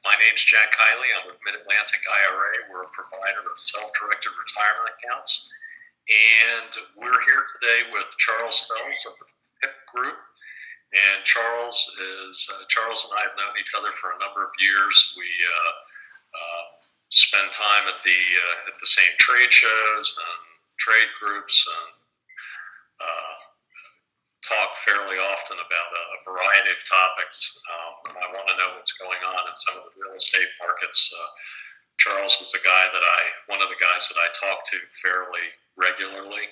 My name's Jack Kiley. I'm with MidAtlantic IRA. We're a provider of self-directed retirement accounts. And we're here today with Charles Sells of the PIP Group. And Charles and I have known each other for a number of years. We spend time at the same trade shows and trade groups and talk fairly often about a variety of topics. And I want to know what's going on in some of the real estate markets. Charles is one of the guys that I talk to fairly regularly,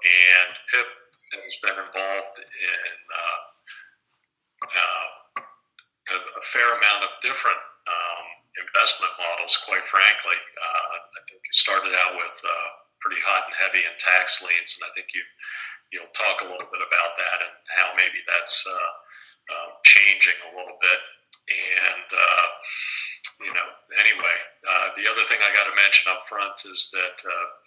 and PIP has been involved in a fair amount of different investment models, quite frankly. I think you started out with pretty hot and heavy in tax liens, and I think you'll talk a little bit about that and how maybe that's changing a little bit. And anyway, the other thing I got to mention up front is that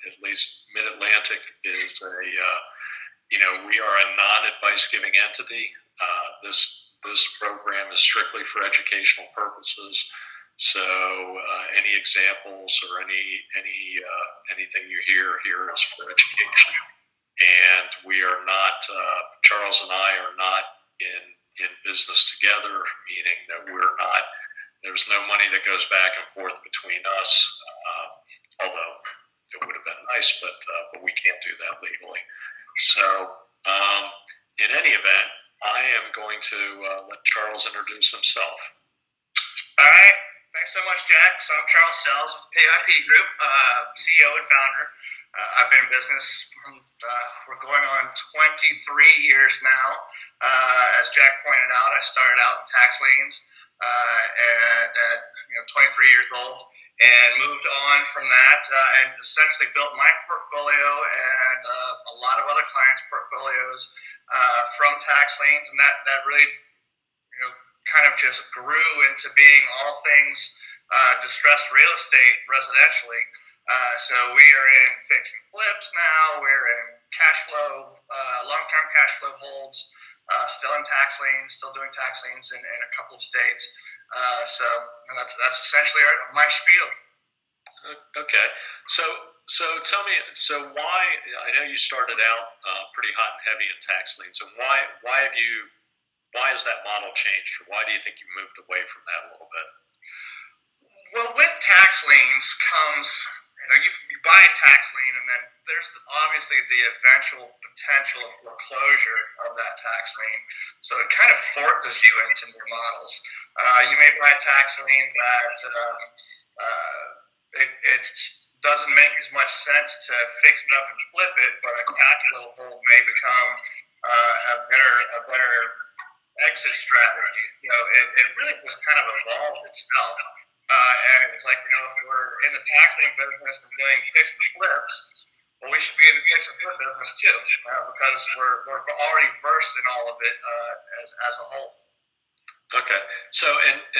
at least MidAtlantic is we are a non-advice giving entity. This program is strictly for educational purposes. So any examples or anything you hear here is for education. And we are not, Charles and I are not in business together, meaning that there's no money that goes back and forth between us, although it would have been nice, but we can't do that legally. So in any event, I am going to let Charles introduce himself. All right. Thanks so much, Jack. So I'm Charles Sells with the PIP Group, CEO and founder. I've been in business, we're going on 23 years now. As Jack pointed out, I started out in tax liens at 23 years old and moved on from that and essentially built my portfolio and a lot of other clients' portfolios from tax liens. And that really kind of just grew into being all things distressed real estate residentially. So we are in fix and flips now. We're in cash flow, long-term cash flow holds, still in tax liens, still doing tax liens in a couple of states. So that's essentially my spiel. Okay. So tell me, why, I know you started out pretty hot and heavy in tax liens, and why has that model changed, or why do you think you moved away from that a little bit? Well, with tax liens comes, you buy a tax lien, and then there's obviously the eventual potential of foreclosure of that tax lien. So it kind of forces you into new models. You may buy a tax lien that it doesn't make as much sense to fix it up and flip it, but a cash flow hold may become a better exit strategy. It really just kind of evolved itself. And it was like, if we're in the tax lien business and doing fix and flips, well, we should be in the fix and flip business too, because we're already versed in all of it as a whole. Okay. So,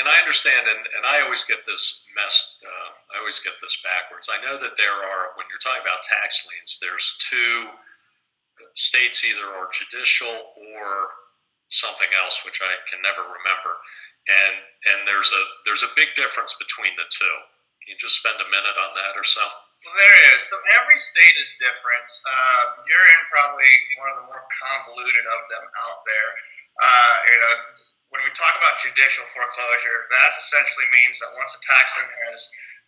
and I understand, and I always get this I always get this backwards. I know that there are, when you're talking about tax liens, there's two states either are judicial or something else, which I can never remember. And there's a big difference between the two. Can you just spend a minute on that or so? Well, there is. So every state is different. You're in probably one of the more convoluted of them out there. When we talk about judicial foreclosure, that essentially means that once a tax lien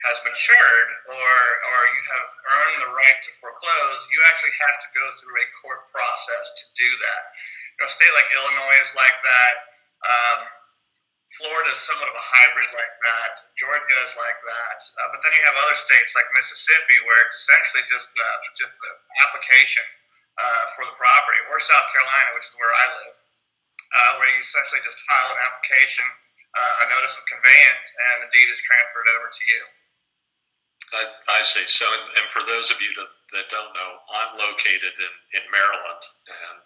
has matured or you have earned the right to foreclose, you actually have to go through a court process to do that. A state like Illinois is like that. Florida is somewhat of a hybrid like that. Georgia is like that. But then you have other states like Mississippi where it's essentially just the application for the property, or South Carolina, which is where I live, where you essentially just file an application, a notice of conveyance, and the deed is transferred over to you. I see. So, and for those of you that don't know, I'm located in Maryland, and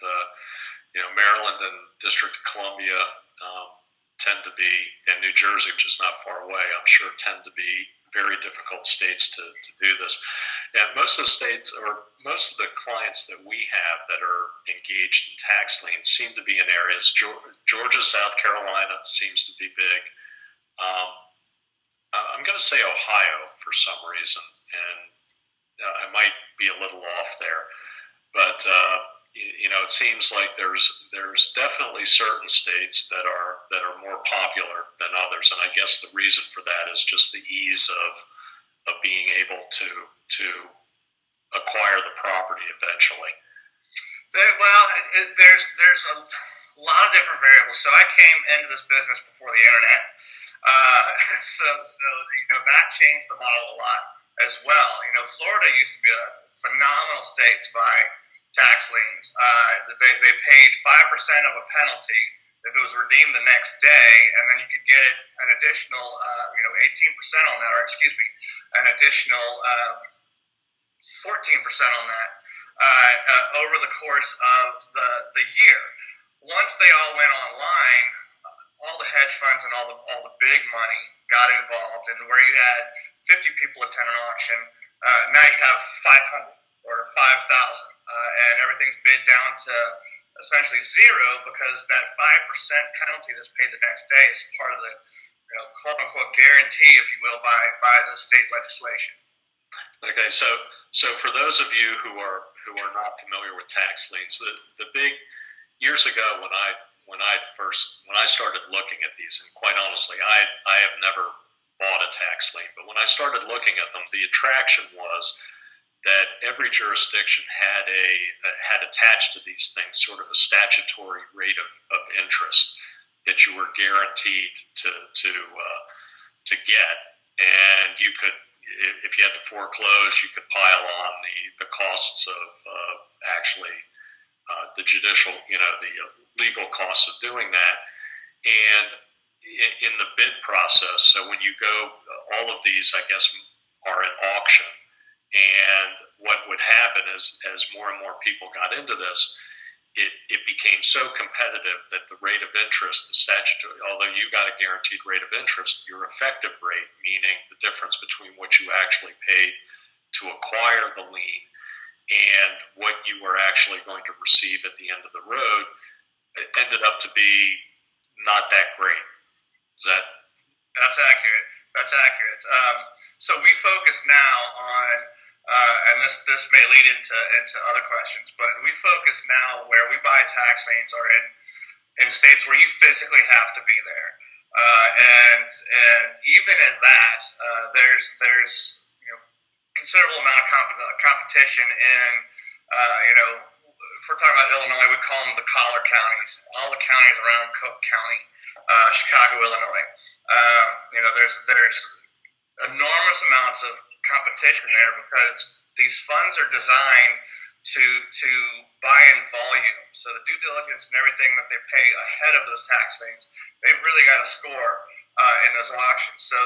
Maryland and District of Columbia tend to be, and New Jersey, which is not far away, I'm sure tend to be very difficult states to do this. And most of the states, or most of the clients that we have that are engaged in tax liens seem to be in areas, Georgia, South Carolina seems to be big. to say Ohio for some reason, and I might be a little off there, but it seems like there's definitely certain states that are more popular than others, and I guess the reason for that is just the ease of being able to acquire the property eventually. There's a lot of different variables. So I came into this business before the internet, so that changed the model a lot as well. Florida used to be a phenomenal state to buy tax liens. They paid 5% of a penalty if it was redeemed the next day, and then you could get an additional 18% on that, or excuse me, an additional 14% on that over the course of the year. Once they all went online, all the hedge funds and all the big money got involved, and where you had 50 people attend an auction, now you have 500 or 5,000, and everything's bid down to essentially zero, because that 5% penalty that's paid the next day is part of the quote unquote guarantee, if you will, by the state legislation. Okay, so for those of you who are not familiar with tax liens, the big years ago when I started looking at these, and quite honestly, I have never bought a tax lien, but when I started looking at them, the attraction was that every jurisdiction had attached to these things sort of a statutory rate of interest that you were guaranteed to get, and you could, if you had to foreclose, you could pile on the costs of actually the judicial, the legal costs of doing that. And in the bid process, so when you go, all of these, I guess, are at auction. And what would happen is, as more and more people got into this, it became so competitive that the rate of interest, the statutory, although you got a guaranteed rate of interest, your effective rate, meaning the difference between what you actually paid to acquire the lien and what you were actually going to receive at the end of the road, it ended up to be not that great. That's accurate. So we focus now on, and this may lead into other questions, but we focus now where we buy tax liens are in states where you physically have to be there, and even in that, there's considerable amount of competition in if we're talking about Illinois, we call them the collar counties. All the counties around Cook County, Chicago, Illinois. There's enormous amounts of competition there, because these funds are designed to buy in volume. So the due diligence and everything that they pay ahead of those tax liens, they've really got to score in those auctions. So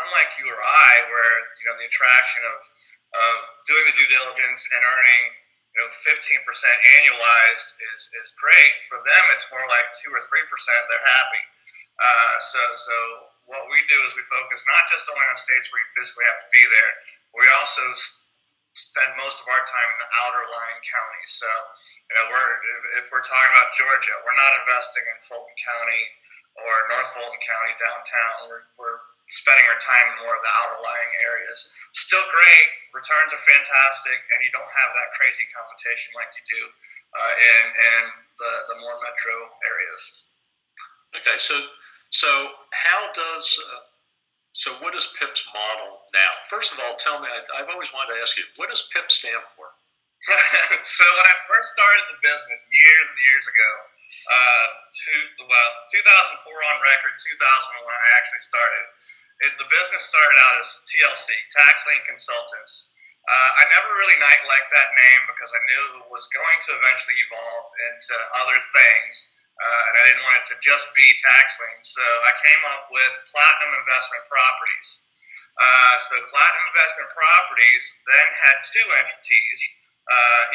unlike you or I, where the attraction of doing the due diligence and earning 15% annualized is great, for them it's more like 2 or 3%. They're happy. So what we do is we focus not just only on states where you physically have to be there, but we also spend most of our time in the outer lying counties. So if we're talking about Georgia, we're not investing in Fulton County or North Fulton County downtown. We're spending our time in more of the outer lying areas. Still great, returns are fantastic, and you don't have that crazy competition like you do in the more metro areas. Okay, so what is PIP's model now? First of all, tell me, I've always wanted to ask you, what does PIP stand for? So when I first started the business years and years ago, 2004 on record, 2000 when I actually started, the business started out as TLC, Tax Lien Consultants. I never really liked that name, because I knew it was going to eventually evolve into other things. And I didn't want it to just be tax liens, so I came up with Platinum Investment Properties. So Platinum Investment Properties then had two entities,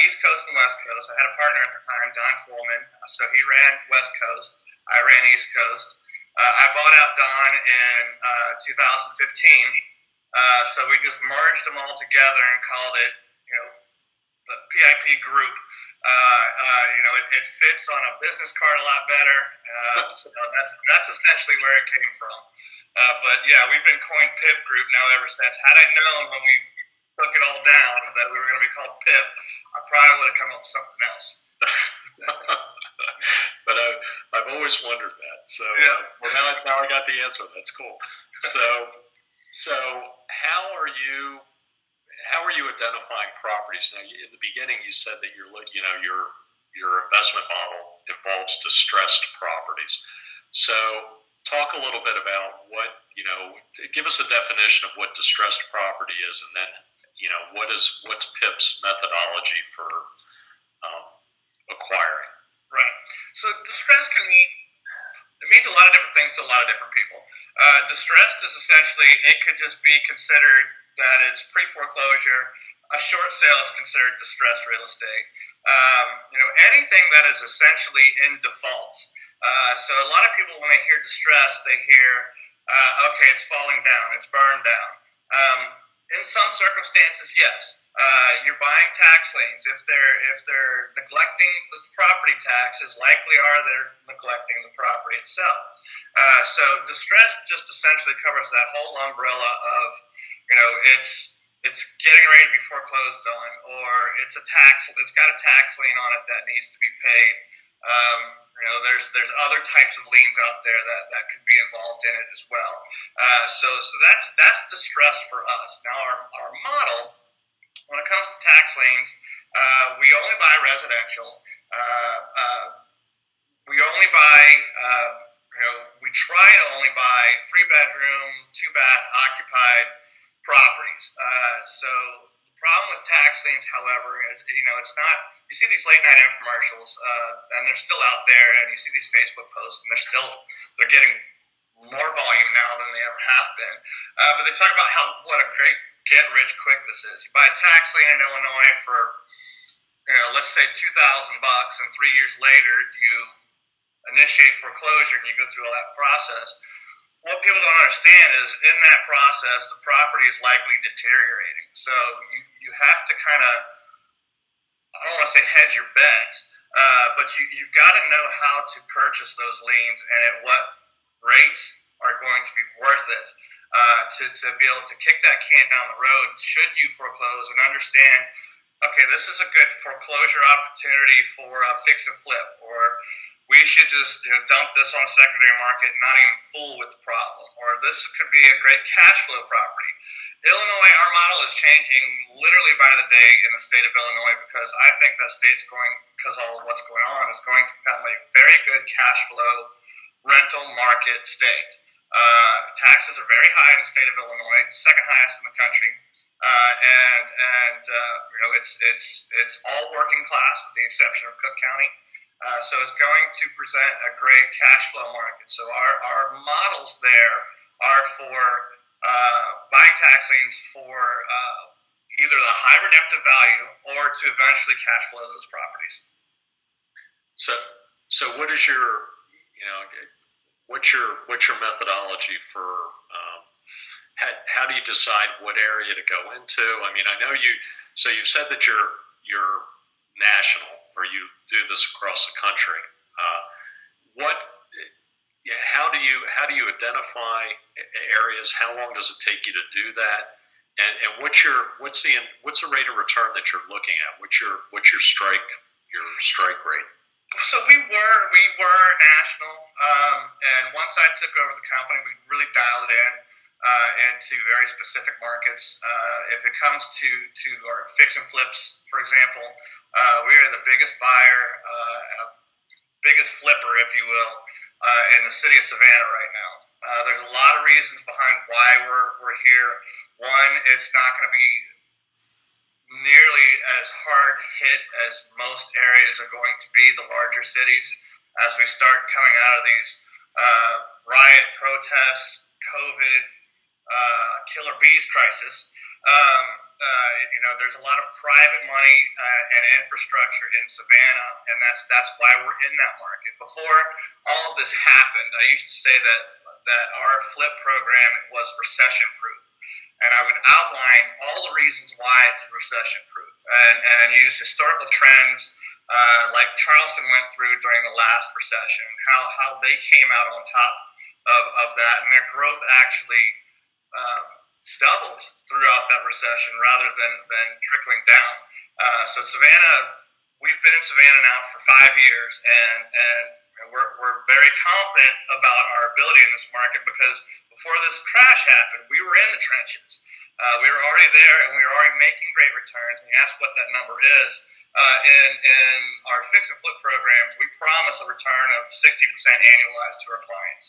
East Coast and West Coast. I had a partner at the time, Don Fullman, so he ran West Coast, I ran East Coast. I bought out Don in 2015, so we just merged them all together and called it, the PIP Group. It fits on a business card a lot better. So that's essentially where it came from. but yeah, we've been coined PIP Group now ever since. Had I known when we took it all down that we were going to be called PIP, I probably would have come up with something else. But I've always wondered that. So well, now I got the answer. That's cool. So how are you identifying properties? Now, in the beginning, you said that your investment model involves distressed properties. So talk a little bit about give us a definition of what distressed property is, and then what's PIP's methodology for acquiring. Right. So distress it means a lot of different things to a lot of different people. Distressed is essentially, it could just be considered that it's pre-foreclosure. A short sale is considered distressed real estate. Anything that is essentially in default. So a lot of people, when they hear distress, they hear, okay, it's falling down, it's burned down. In some circumstances, yes. You're buying tax liens. If they're neglecting the property taxes, likely are they're neglecting the property itself. So distress just essentially covers that whole umbrella of, it's getting ready to be foreclosed on, or it's got a tax lien on it that needs to be paid. There's other types of liens out there that could be involved in it as well. So that's distress for us. Now our model, when it comes to tax liens, we only buy residential. We try to only buy 3-bedroom, 2-bath occupied properties. So the problem with tax liens, however, is it's not. You see these late night infomercials, and they're still out there, and you see these Facebook posts, and they're getting more volume now than they ever have been. But they talk about what a great get rich quick this is. You buy a tax lien in Illinois for, let's say $2,000, and 3 years later you initiate foreclosure and you go through all that process. What people don't understand is in that process, the property is likely deteriorating. So you have to kind of, I don't want to say hedge your bet, but you've got to know how to purchase those liens and at what rates are going to be worth it to be able to kick that can down the road should you foreclose and understand, okay, this is a good foreclosure opportunity for a fix and flip, or we should just dump this on the secondary market and not even fool with the problem, or this could be a great cash flow property. Illinois, our model is changing literally by the day in the state of Illinois because I think that state's because all of what's going on, is going to become a very good cash flow rental market state. Taxes are very high in the state of Illinois, second highest in the country, and it's all working class with the exception of Cook County. So it's going to present a great cash flow market. So our models there are for buying tax liens for either the high redemptive value or to eventually cash flow those properties. So what is what's your methodology for how do you decide what area to go into? I mean, I know you've said that you're national, or you do this across the country. How do you identify areas? How long does it take you to do that? And what's the rate of return that you're looking at? What's your strike rate? So we were national, and once I took over the company, we really dialed it into very specific markets. If it comes to our fix and flips, for example, we are the biggest buyer, biggest flipper, if you will, in the city of Savannah right now. There's a lot of reasons behind why we're here. One, it's not going to be nearly as hard hit as most areas are going to be, the larger cities, as we start coming out of these riot protests, COVID, killer bees crisis. There's a lot of private money and infrastructure in Savannah, and that's why we're in that market. Before all of this happened, I used to say that our flip program was recession-proof, and I would outline all the reasons why it's recession-proof, and use historical trends like Charleston went through during the last recession, how they came out on top of that, and their growth actually doubled throughout that recession rather than trickling down. So Savannah, we've been in Savannah now for 5 years, and we're very confident about our ability in this market because before this crash happened, we were in the trenches. We were already there, and we were already making great returns. And you asked what that number is. In our fix and flip programs, we promise a return of 60% annualized to our clients.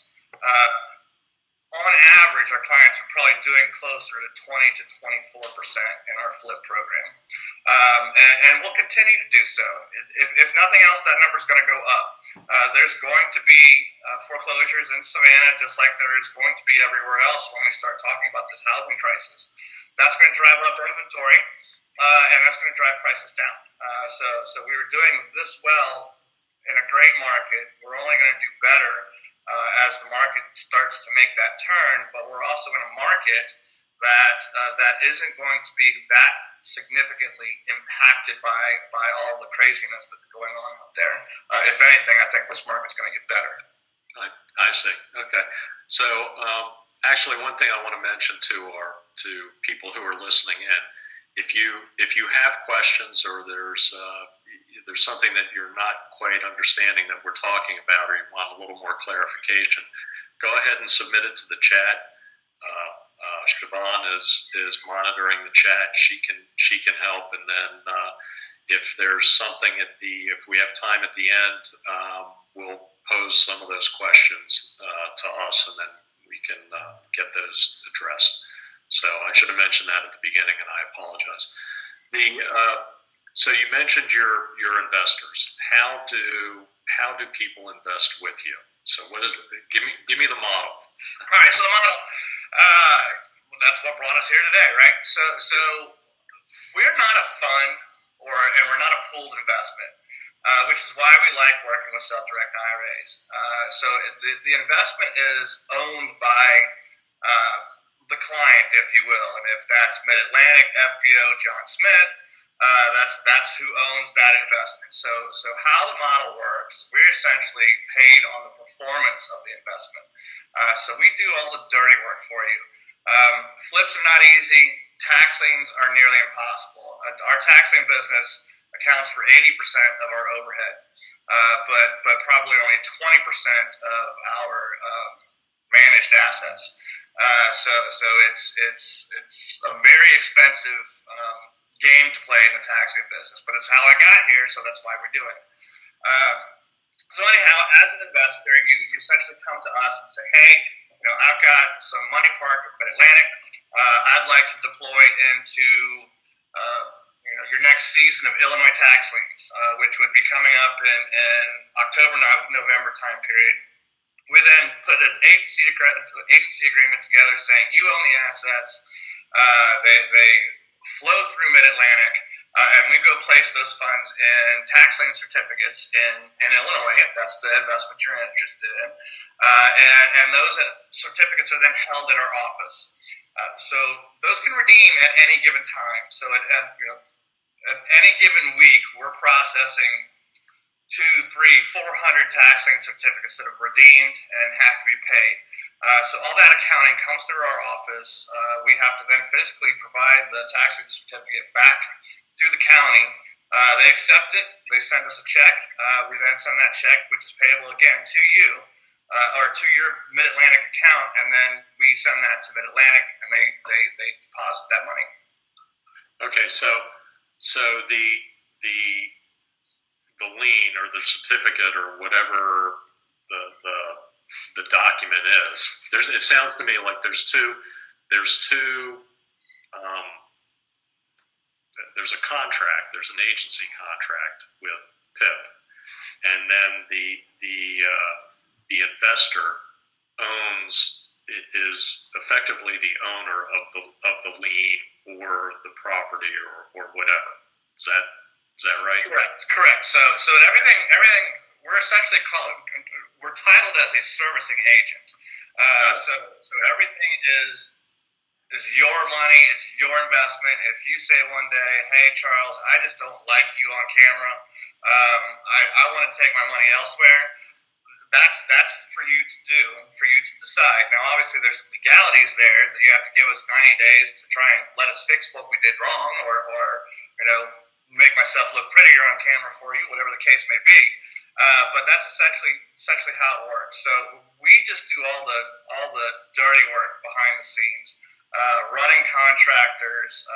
On average, our clients are probably doing closer to 20 to 24% in our flip program. And we'll continue to do so. If nothing else, that number is going to go up. There's going to be foreclosures in Savannah, just like there is going to be everywhere else when we start talking about this housing crisis. That's going to drive up inventory, and that's going to drive prices down. So we were doing this well in a great market. We're only going to do better as the market starts to make that turn, but we're also in a market that isn't going to be that significantly impacted by all the craziness that's going on out there. If anything, I think this market's going to get better. I see. Okay. So actually, one thing I want to mention to people who are listening in, if you have questions or there's something that you're not quite understanding that we're talking about, or you want a little more clarification, go ahead and submit it to the chat. Siobhan is monitoring the chat. She can help, and then if there's something if we have time at the end, we'll pose some of those questions to us, and then we can get those addressed. So I should have mentioned that at the beginning, and I apologize. So you mentioned your investors. How do people invest with you? So what is it? Give me the model. All right. So the model. That's what brought us here today, right? So we're not a fund, and we're not a pooled investment, which is why we like working with self-direct IRAs. So the investment is owned by the client, if you will, and if that's MidAtlantic, FBO, John Smith, that's who owns that investment. So how the model works, we're essentially paid on the performance of the investment. So we do all the dirty work for you. Flips are not easy. Tax liens are nearly impossible. Our tax lien business accounts for 80% of our overhead, but probably only 20% of our managed assets. So it's a very expensive game to play in the tax lien business, but it's how I got here, so that's why we're doing it. So anyhow, as an investor, you essentially come to us and say, hey, I've got some money parked at MidAtlantic. I'd like to deploy into your next season of Illinois tax liens, which would be coming up in October, November time period. We then put an agency agreement together saying you own the assets. They flow through MidAtlantic, and we go place those funds in tax lien certificates in Illinois, if that's the investment you're interested in. And those certificates are then held at our office. So those can redeem at any given time. So at any given week, we're processing 200, 300, 400 tax lien certificates that have redeemed and have to be paid. So all that accounting comes through our office. We have to then physically provide the tax lien certificate back to the county. They accept it. They send us a check. We then send that check, which is payable again to you or to your MidAtlantic account, and then we send that to MidAtlantic, and they deposit that money. Okay, so the lien or the certificate or whatever the document is, it sounds to me like there's a contract, there's an agency contract with PIP, and then the investor is effectively the owner of the lien or the property or whatever. Is that right? Correct. So everything we're essentially we're titled as a servicing agent. So everything is your money, it's your investment. If you say one day, hey Charles, I just don't like you on camera, I want to take my money elsewhere, that's for you to do, for you to decide. Now, obviously, there's legalities there that you have to give us 90 days to try and let us fix what we did wrong, or make myself look prettier on camera for you, whatever the case may be. But that's essentially how it works. So we just do all the dirty work behind the scenes, running contractors,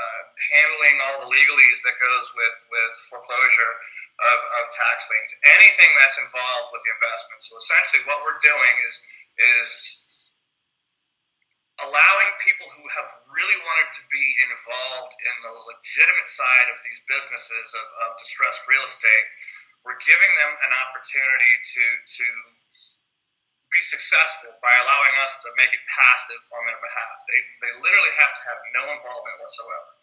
handling all the legalese that goes with foreclosure of tax liens, anything that's involved with the investment. So essentially, what we're doing is allowing people who have really wanted to be involved in the legitimate side of these businesses of distressed real estate. We're giving them an opportunity to be successful by allowing us to make it passive on their behalf. They literally have to have no involvement whatsoever.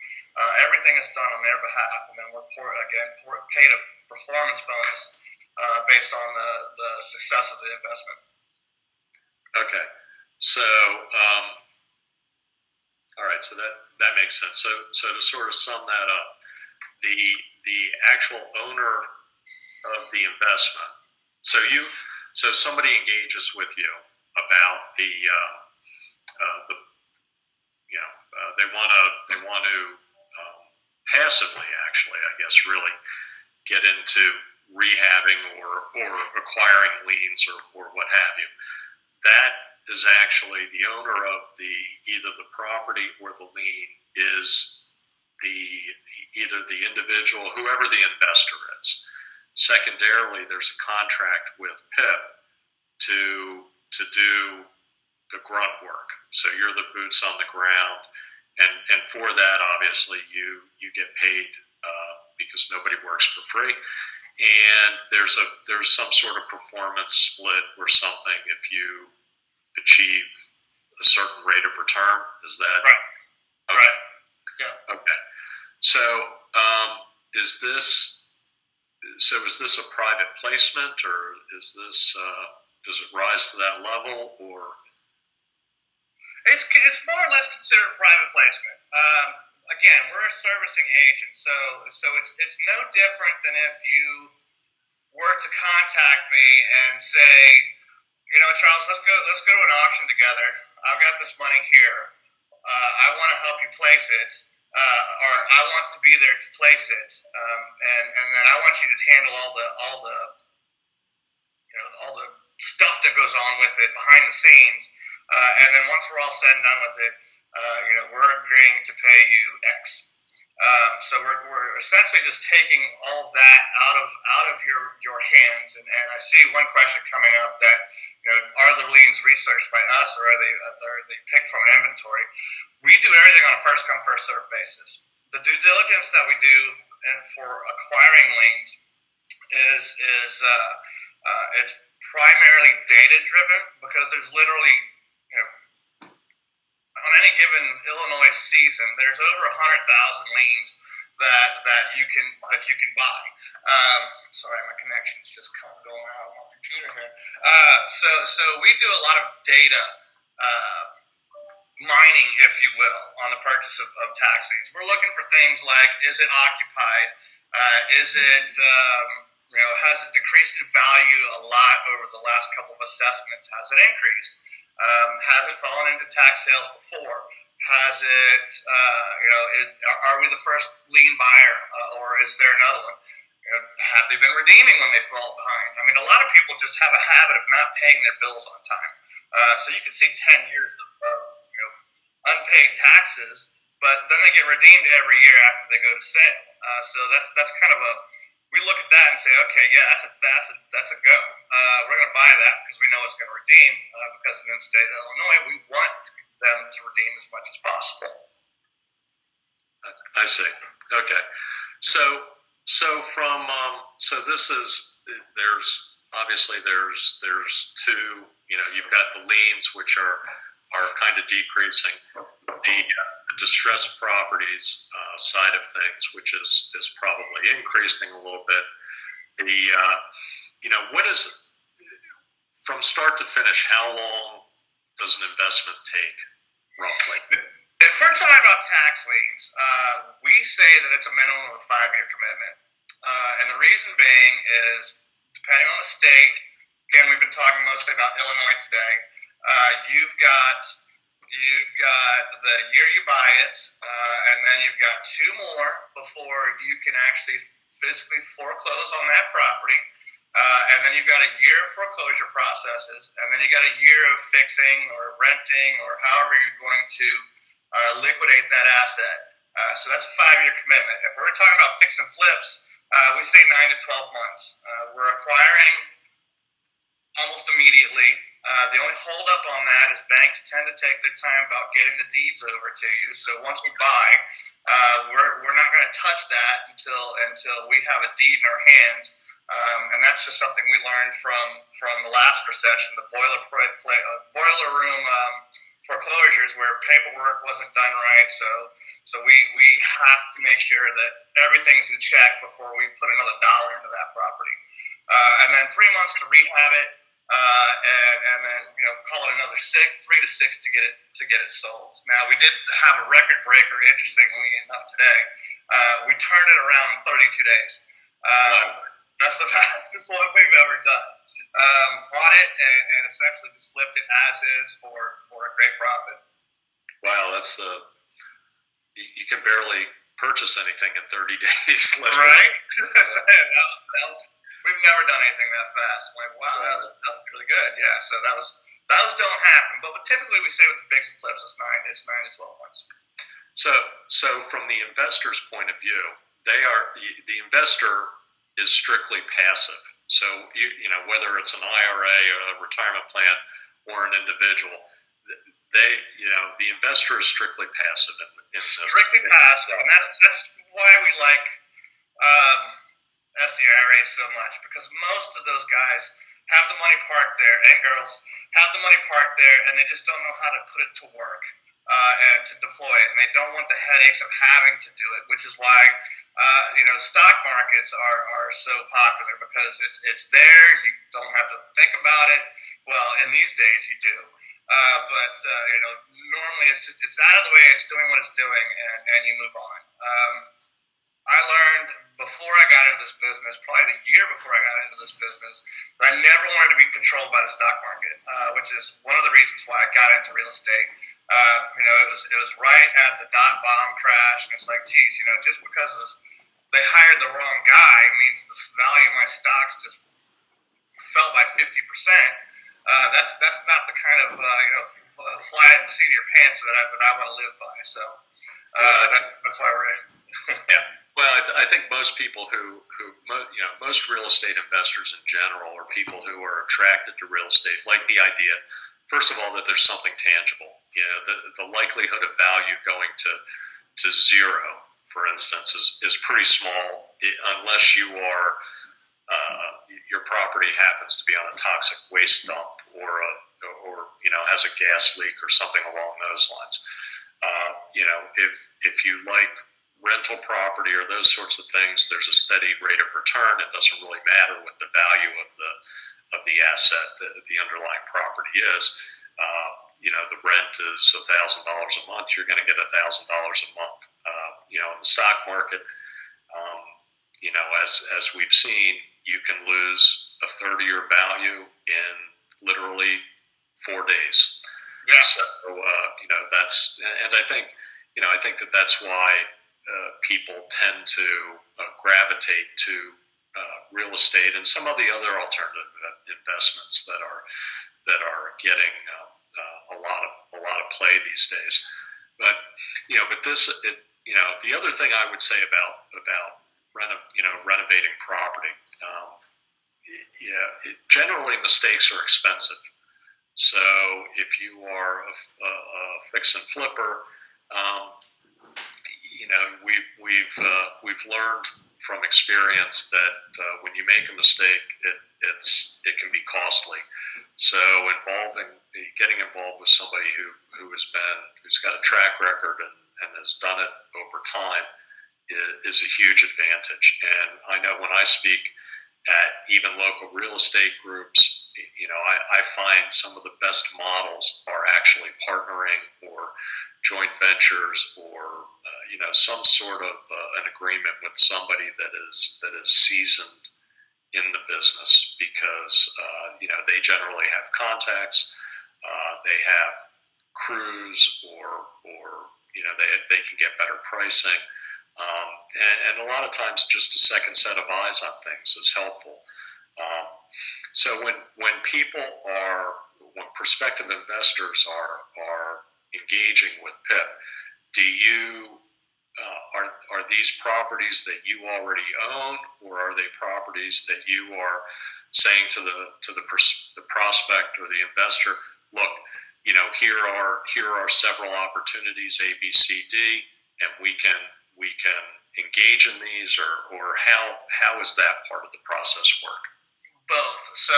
Everything is done on their behalf, and then we're paid a performance bonus based on the success of the investment. Okay, so all right, so that makes sense. So to sort of sum that up, the actual owner of the investment. So somebody engages with you about the they want to passively, actually, I guess, really get into rehabbing or acquiring liens or what have you. That is actually the owner of either the property or the lien is either the individual, whoever the investor is. Secondarily, there's a contract with PIP to do the grunt work. So you're the boots on the ground, and for that, obviously, you get paid because nobody works for free. And there's some sort of performance split or something if you achieve a certain rate of return. Is that right? Okay. Right. Yeah. Okay. So is this a private placement, or is this does it rise to that level, or? It's more or less considered private placement. Again, we're a servicing agent, so it's no different than if you were to contact me and say, Charles, let's go to an auction together. I've got this money here. I want to help you place it, or I want to be there to place it, and then I want you to handle all the stuff that goes on with it behind the scenes. And then once we're all said and done with it, we're agreeing to pay you X. So we're essentially just taking all of that out of your hands. And I see one question coming up that, are the liens researched by us, or are they picked from an inventory? We do everything on a first come first served basis. The due diligence that we do for acquiring liens is it's primarily data driven, because there's literally, on any given Illinois season, there's over 100,000 liens that you can buy. Sorry, my connection's just kind of going out on my computer here. So we do a lot of data mining, if you will, on the purchase of tax liens. We're looking for things like, is it occupied? Is it has it decreased in value a lot over the last couple of assessments? Has it increased? Has it fallen into tax sales before? Has it, are we the first lien buyer, or is there another one? Have they been redeeming when they fall behind? I mean, a lot of people just have a habit of not paying their bills on time. So you can see 10 years of unpaid taxes, but then they get redeemed every year after they go to sale. So that's kind of we look at that and say, okay, yeah, that's a go. We're going to buy that because we know it's going to redeem. Because in the state of Illinois, we want them to redeem as much as possible. I see. Okay, so this is there's two. You've got the liens, which are kind of decreasing. The distressed properties side of things, which is probably increasing a little bit. What is, from start to finish, how long does an investment take, roughly? If we're talking about tax liens, we say that it's a minimum of a 5-year commitment. And the reason being is, depending on the state, again, we've been talking mostly about Illinois today. You've got the year you buy it, and then you've got 2 more before you can actually physically foreclose on that property. And then you've got a year of foreclosure processes, and then you got a year of fixing or renting or however you're going to liquidate that asset. So that's a 5-year commitment. If we're talking about fix and flips, we say 9 to 12 months. We're acquiring almost immediately. The only holdup on that is banks tend to take their time about getting the deeds over to you. So once we buy, we're not going to touch that until we have a deed in our hands. And that's just something we learned from the last recession, the boiler room foreclosures, where paperwork wasn't done right. So we have to make sure that everything's in check before we put another dollar into that property. And then 3 months to rehab it, and then call it another 3 to 6 to get it sold. Now, we did have a record breaker, interestingly enough, today. We turned it around in 32 days. That's the fastest one we've ever done. Bought it and essentially just flipped it as is for a great profit. Wow, that's you can barely purchase anything in 30 days. Right? We've never done anything that fast. I'm like, wow, that was really good. Yeah, so those don't happen. But typically we say with the fix and flips, it's 9 to 12 months. So from the investor's point of view, the investor is strictly passive. So whether it's an IRA or a retirement plan or an individual, the investor is strictly passive in this. Strictly passive, and that's why we like SDIRA so much, because most of those guys have the money parked there, and girls have the money parked there, and they just don't know how to put it to work and to deploy it, and they don't want the headaches of having to do it, which is why stock markets are so popular, because it's there. You don't have to think about it. Well, in these days you do, but normally it's out of the way. It's doing what it's doing, and you move on. I learned before I got into this business, probably the year before I got into this business, that I never wanted to be controlled by the stock market, which is one of the reasons why I got into real estate. It was right at the dot-bomb crash, and it's like, geez, just because they hired the wrong guy means the value of my stocks just fell by 50%. That's not the kind of fly at the seat of your pants that I want to live by. So that's why we're in. Yeah. Well, I think most people most real estate investors in general, or people who are attracted to real estate, like the idea, first of all, that there's something tangible. The likelihood of value going to zero, for instance, is pretty small, unless you are your property happens to be on a toxic waste dump or has a gas leak or something along those lines. If you like rental property or those sorts of things, there's a steady rate of return. It doesn't really matter what the value of the asset, the underlying property is. The rent is $1,000 a month. You're going to get $1,000 a month. In the stock market, as we've seen, you can lose a third of your value in literally 4 days. Yeah. So that's, and I think that's why people tend to gravitate to real estate and some of the other alternative investments that are getting a lot of play these days. But the other thing I would say about renovating property, generally mistakes are expensive. So if you are a fix and flipper, we've learned from experience that when you make a mistake, it can be costly. So getting involved with somebody who's got a track record and has done it over time is a huge advantage. And I know when I speak at even local real estate groups, I find some of the best models are actually partnering or joint ventures or some sort of an agreement with somebody that is seasoned in the business because they generally have contacts, they have crews, or they can get better pricing, and a lot of times just a second set of eyes on things is helpful. So when prospective investors are engaging with PIP, do you are these properties that you already own, or are they properties that you are saying to the prospect or the investor, look, here are several opportunities A, B, C, D, and we can engage in these, or how is that part of the process work? Both. So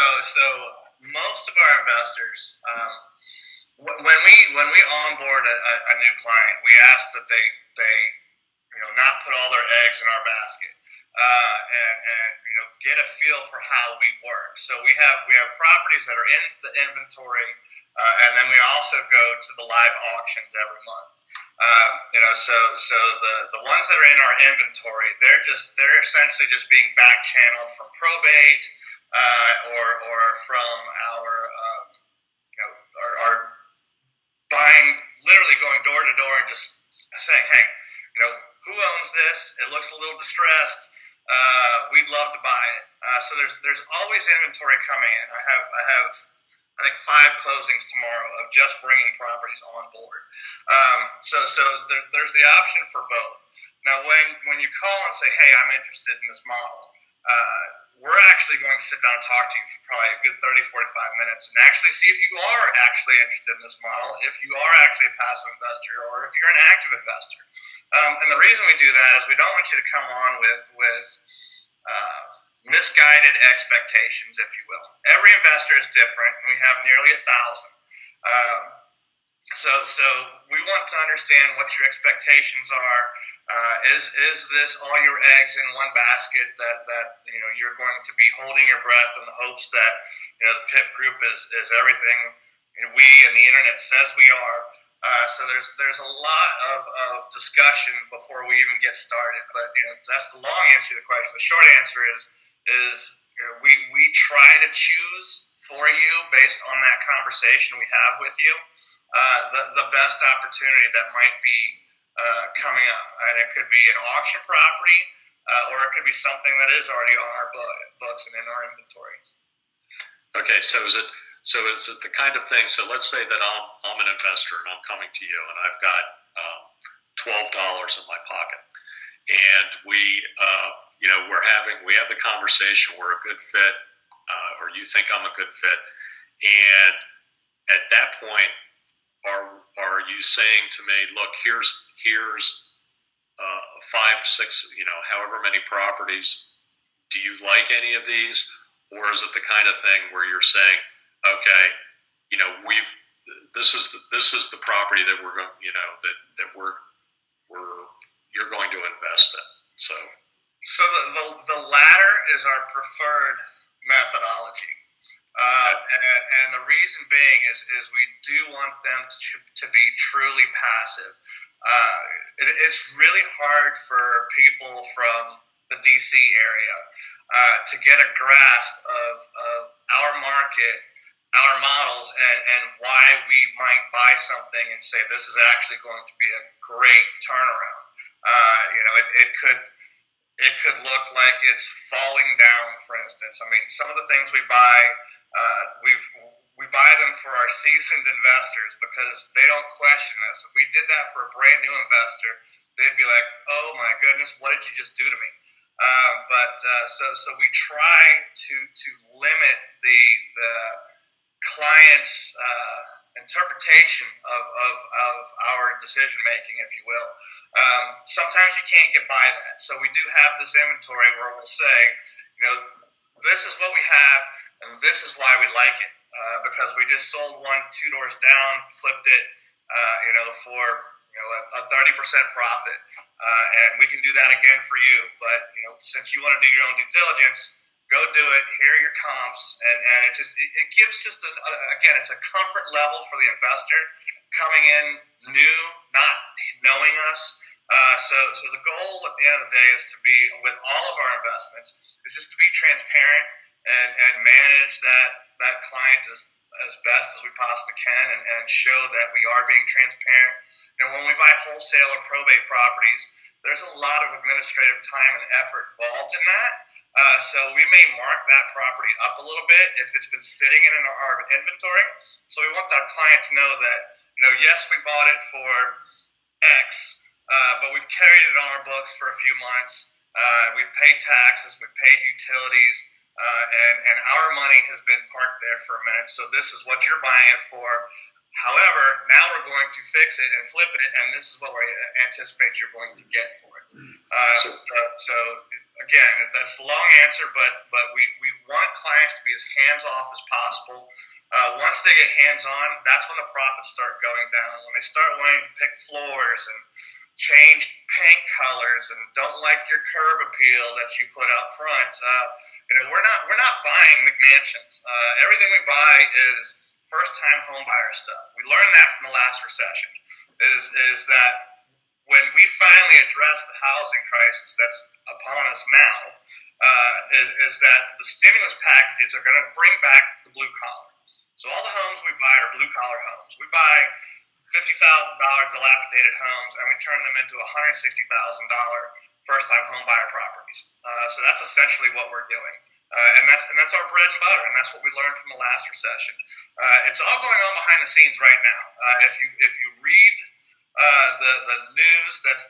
most of our investors, when we onboard a new client, we ask that they not put all their eggs in our basket, and get a feel for how we work. So we have properties that are in the inventory, and then we also go to the live auctions every month. So the ones that are in our inventory, they're essentially just being back channeled from probate, or from our buying, literally going door to door and just saying, hey, who owns this? It looks a little distressed. We'd love to buy it. So there's always inventory coming in. I have I think 5 closings tomorrow of just bringing properties on board. So there's the option for both. Now, when you call and say, hey, I'm interested in this model, we're actually going to sit down and talk to you for probably a good 30, 45 minutes and actually see if you are actually interested in this model, if you are actually a passive investor, or if you're an active investor. And the reason we do that is we don't want you to come on with misguided expectations, if you will. Every investor is different, and we have nearly 1,000. So we want to understand what your expectations are. Is this all your eggs in one basket that you're going to be holding your breath in the hopes that the PIP group is everything we and the internet says we are? So there's a lot of discussion before we even get started. But that's the long answer to the question. The short answer is we try to choose for you, based on that conversation we have with you, the best opportunity that might be coming up. And it could be an auction property, or it could be something that is already on our books and in our inventory. Okay, so is it the kind of thing? So let's say that I'm an investor and I'm coming to you, and I've got $12 in my pocket, and we have the conversation. We're a good fit, or you think I'm a good fit, and at that point, are you saying to me, look, here's 5, 6, however many properties? Do you like any of these, or is it the kind of thing where you're saying, okay, this is the property that we're going, you're going to invest in? So the latter is our preferred methodology. And the reason being is we do want them to be truly passive. It's really hard for people from the DC area to get a grasp of our market, our models, and why we might buy something and say this is actually going to be a great turnaround. It could look like it's falling down, for instance. I mean, some of the things we buy, we buy them for our seasoned investors because they don't question us. If we did that for a brand new investor, they'd be like, "Oh my goodness, what did you just do to me?" So we try to limit the client's interpretation of our decision making, if you will. Sometimes you can't get by that. So we do have this inventory where we'll say, this is what we have, and this is why we like it. Because we just sold one 2 doors down, flipped it, for a 30% profit, and we can do that again for you. But since you want to do your own due diligence, go do it. Here are your comps, and it gives just again, it's a comfort level for the investor coming in new, not knowing us. So the goal at the end of the day is to be, with all of our investments, is just to be transparent and manage that client as best as we possibly can, and show that we are being transparent. When we buy wholesale or probate properties, there's a lot of administrative time and effort involved in that. So we may mark that property up a little bit if it's been sitting in our inventory. So we want that client to know that, yes, we bought it for X, but we've carried it on our books for a few months. We've paid taxes, we've paid utilities, and our money has been parked there for a minute. So this is what you're buying it for. However, now we're going to fix it and flip it, and this is what we anticipate you're going to get for it. So again, that's a long answer, but we want clients to be as hands-off as possible. Once they get hands-on, that's when the profits start going down. When they start wanting to pick floors and change paint colors and don't like your curb appeal that you put out front, we're not buying McMansions. Everything we buy is first-time home buyer stuff. We learned that from the last recession. Is that when we finally address the housing crisis that's upon us now, is that the stimulus packages are going to bring back the blue collar. So all the homes we buy are blue collar homes. We buy $50,000 dilapidated homes, and we turn them into $160,000 first-time home buyer properties. So that's essentially what we're doing. And that's our bread and butter, and that's what we learned from the last recession. It's all going on behind the scenes right now. If you read the news that's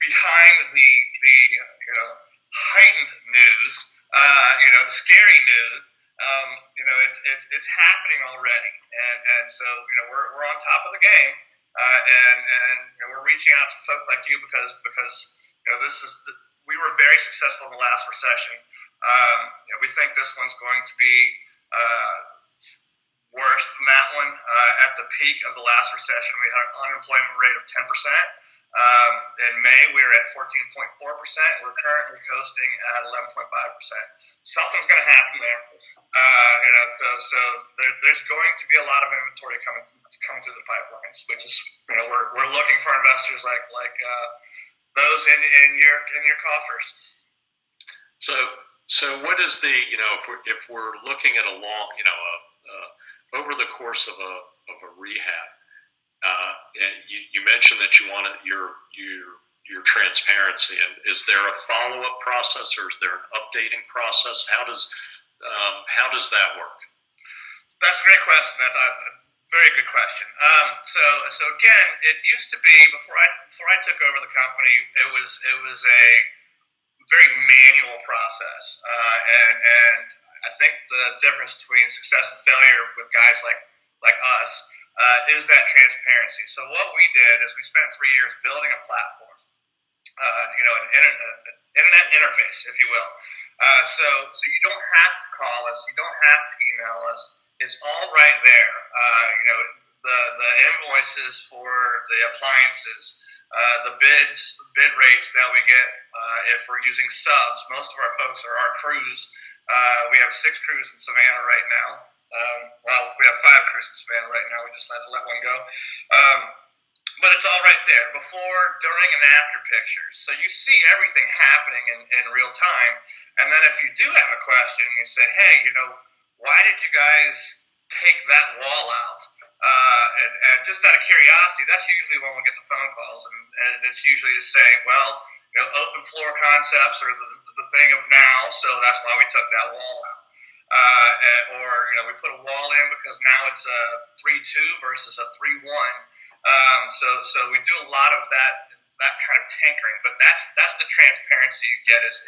behind the heightened news, the scary news, it's happening already, and so we're on top of the game, and we're reaching out to folks like you because we were very successful in the last recession. We think this one's going to be worse than that one. At the peak of the last recession, we had an unemployment rate of 10%. In May, we were at 14.4%. We're currently coasting at 11.5%. Something's going to happen there. So there's going to be a lot of inventory coming through the pipelines, which is we're looking for investors like those in your coffers. So what is the if we're looking at a long over the course of a rehab, and you mentioned that you want your transparency, and is there a follow-up process or is there an updating process? How does that work? That's a great question. That's a very good question. So again, it used to be before I took over the company, it was a very manual process, and I think the difference between success and failure with guys like us is that transparency. So what we did is we spent 3 years building a platform, an internet interface, if you will. So you don't have to call us, you don't have to email us. It's all right there. The invoices for the appliances, the bid rates that we get if we're using subs. Most of our folks are our crews. We have 6 crews in Savannah right now. We have 5 crews in Savannah right now. We just had to let one go. But it's all right there, before, during, and after pictures. So you see everything happening in real time. And then if you do have a question, you say, hey, why did you guys take that wall out? And just out of curiosity, that's usually when we get the phone calls. And it's usually to say, well, open floor concepts are the thing of now, so that's why we took that wall out. We put a wall in because now it's a 3-2 versus a 3-1. So we do a lot of that kind of tinkering, but that's the transparency you get. Is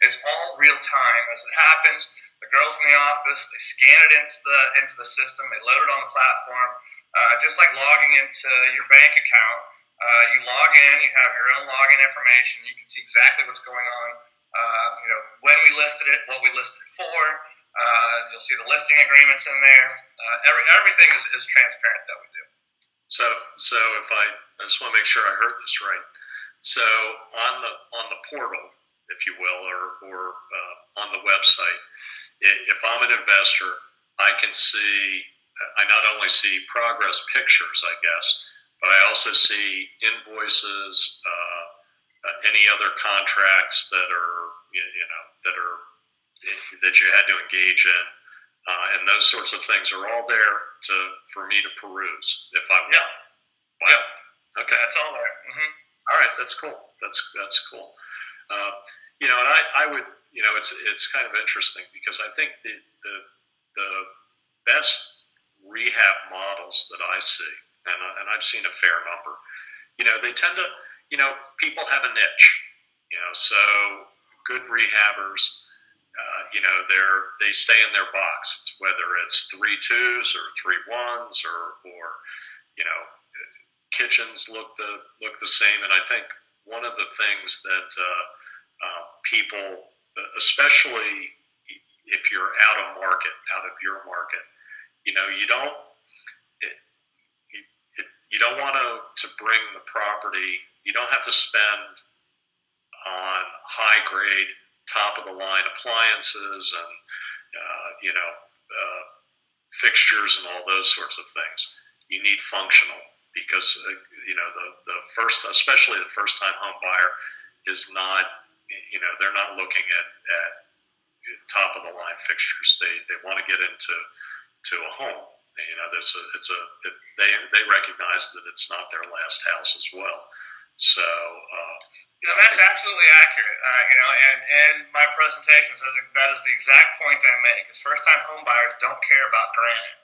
it's all real time as it happens. The girls in the office, they scan it into the system, they load it on the platform, just like logging into your bank account. You log in, you have your own login information, you can see exactly what's going on. When we listed it, what we listed it for. You'll see the listing agreements in there. Everything is transparent that we do. So if I just want to make sure I heard this right. So on the portal, if you will, or on the website, if I'm an investor, I not only see progress pictures, I guess, but I also see invoices, any other contracts that are that you had to engage in, and those sorts of things are all there for me to peruse if I want. Yeah. Wow. Yeah. Okay. That's all there. Mm-hmm. All right. That's cool. That's cool. And I would, it's kind of interesting because I think the best rehab models that I see, and I've seen a fair number, they tend to, people have a niche, so good rehabbers, they stay in their box, whether it's 3 2s or 3 1s or kitchens look the same. And I think one of the things that people, especially if you're out of your market, you don't want to bring the property. You don't have to spend on high grade, top of the line appliances and fixtures and all those sorts of things. You need functional because especially the first time home buyer is not, they're not looking at top of the line fixtures. They want to get into a home. They recognize that it's not their last house as well. So that's absolutely accurate. And my presentations, that is the exact point I make. Is first-time home buyers don't care about granite.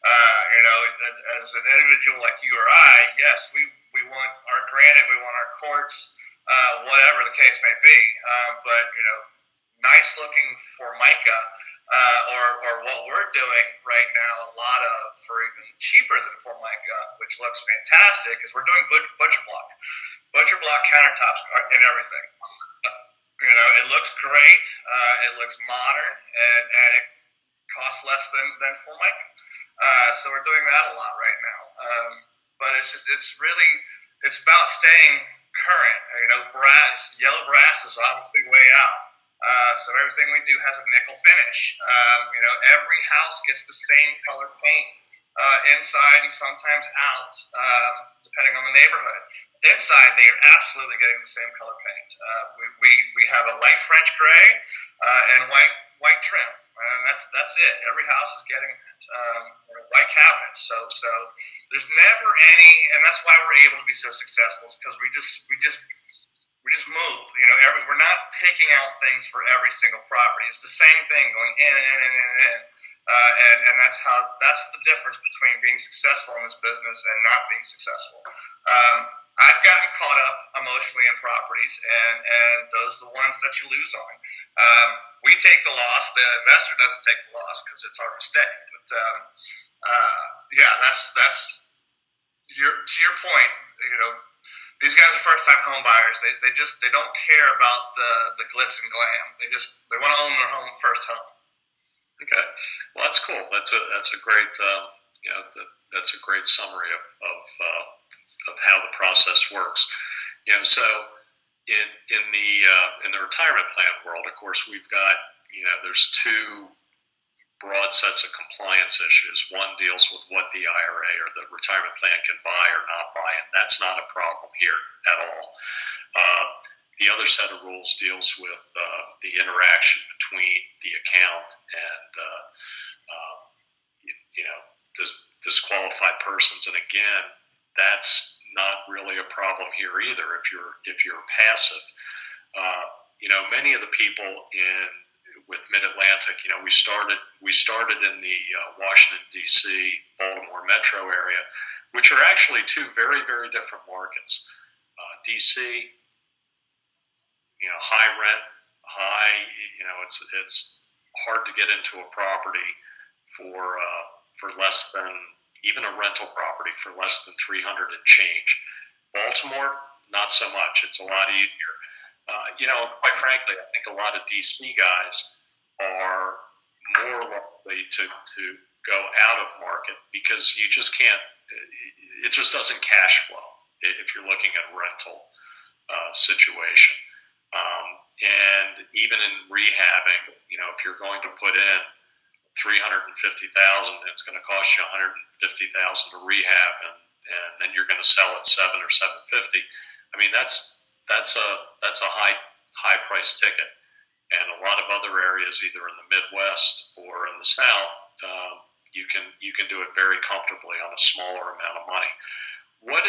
As an individual like you or I, yes, we want our granite, we want our quartz, whatever the case may be. But nice looking Formica, or what we're doing right now, a lot of for even cheaper than Formica, which looks fantastic, is we're doing butcher block countertops and everything. It looks great. It looks modern, and it costs less than Formica. So we're doing that a lot right now. But it's about staying current. Yellow brass is obviously way out. So everything we do has a nickel finish. Every house gets the same color paint, inside and sometimes out, depending on the neighborhood. Inside, they are absolutely getting the same color paint. We have a light French gray and white trim, and that's it. Every house is getting that. White cabinets. So there's never any, and that's why we're able to be so successful. Is because we just move. We're not picking out things for every single property. It's the same thing going in and in. And that's the difference between being successful in this business and not being successful. I've gotten caught up emotionally in properties, and those are the ones that you lose on. We take the loss. The investor doesn't take the loss because it's our mistake. But that's to your point. These guys are first-time home buyers. They don't care about the glitz and glam. They want to own their first home. Okay, well that's cool. That's a great that's a great summary of how the process works. So in the retirement plan world, of course, we've got there's two broad sets of compliance issues. One deals with what the IRA or the retirement plan can buy or not buy, and that's not a problem here at all. The other set of rules deals with the interaction between the account and disqualified persons, and again, that's not really a problem here either. If you're passive, many of the people with MidAtlantic, we started in the Washington D.C., Baltimore metro area, which are actually two very, very different markets. D.C., high rent, it's hard to get into a property for less than, even a rental property for less than $300 and change. Baltimore, not so much. It's a lot easier. Quite frankly, I think a lot of DC guys are more likely to go out of market because you just can't. It just doesn't cash flow if you're looking at a rental situation. And even in rehabbing, if you're going to put in $350,000, it's going to cost you $150,000 to rehab, and then you're going to sell at $700 or $750. I mean, that's a high price ticket. and a lot of other areas, either in the Midwest or in the South, you can do it very comfortably on a smaller amount of money. What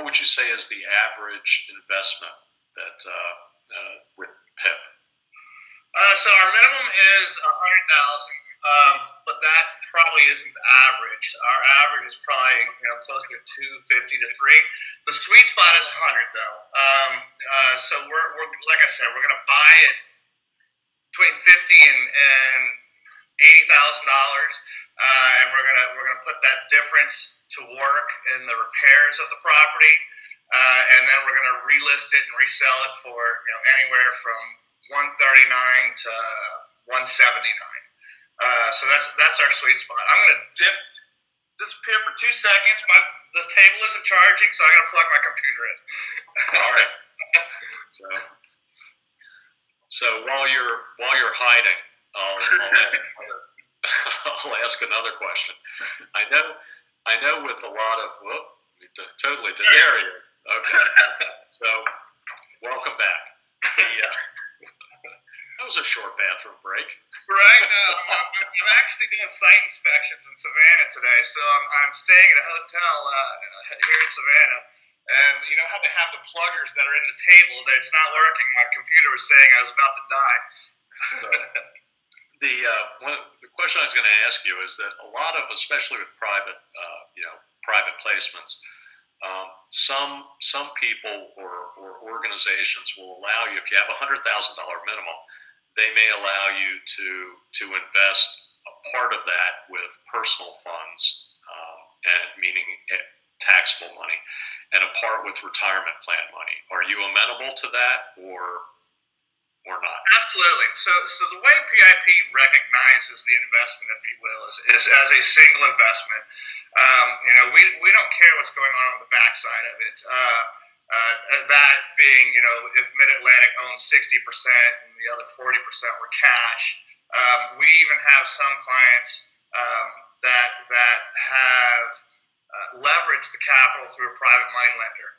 would you say is the average investment that with PIP? So our minimum is 100,000, but that probably isn't the average. Our average is probably closer to 250 to 3. The sweet spot is 100 though. So we're like I said, we're going to buy it between $50,000 and $80,000, and we're gonna put that difference to work in the repairs of the property, and then we're gonna relist it and resell it for anywhere from $139 to $179. So that's our sweet spot. I'm gonna disappear for 2 seconds. The table isn't charging, so I gotta plug my computer in. All right. So while you're hiding, I'll ask another question. I know with a lot of totally there you. Okay. So welcome back. That was a short bathroom break. Right now, I'm actually doing site inspections in Savannah today, so I'm staying at a hotel here in Savannah. And you know how they have the pluggers that are in the table that it's not working? My computer was saying I was about to die. So, the question I was going to ask you is that a lot of, especially with private placements, some people or organizations will allow you, if you have a $100,000 minimum, they may allow you to invest a part of that with personal funds, and meaning taxable money, and a part with retirement plan money. Are you amenable to that or not? Absolutely. So the way PIP recognizes the investment, if you will, is as a single investment. We don't care what's going on the backside of it. That being, if MidAtlantic owns 60% and the other 40% were cash. We even have some clients that have leveraged the capital through a private money lender.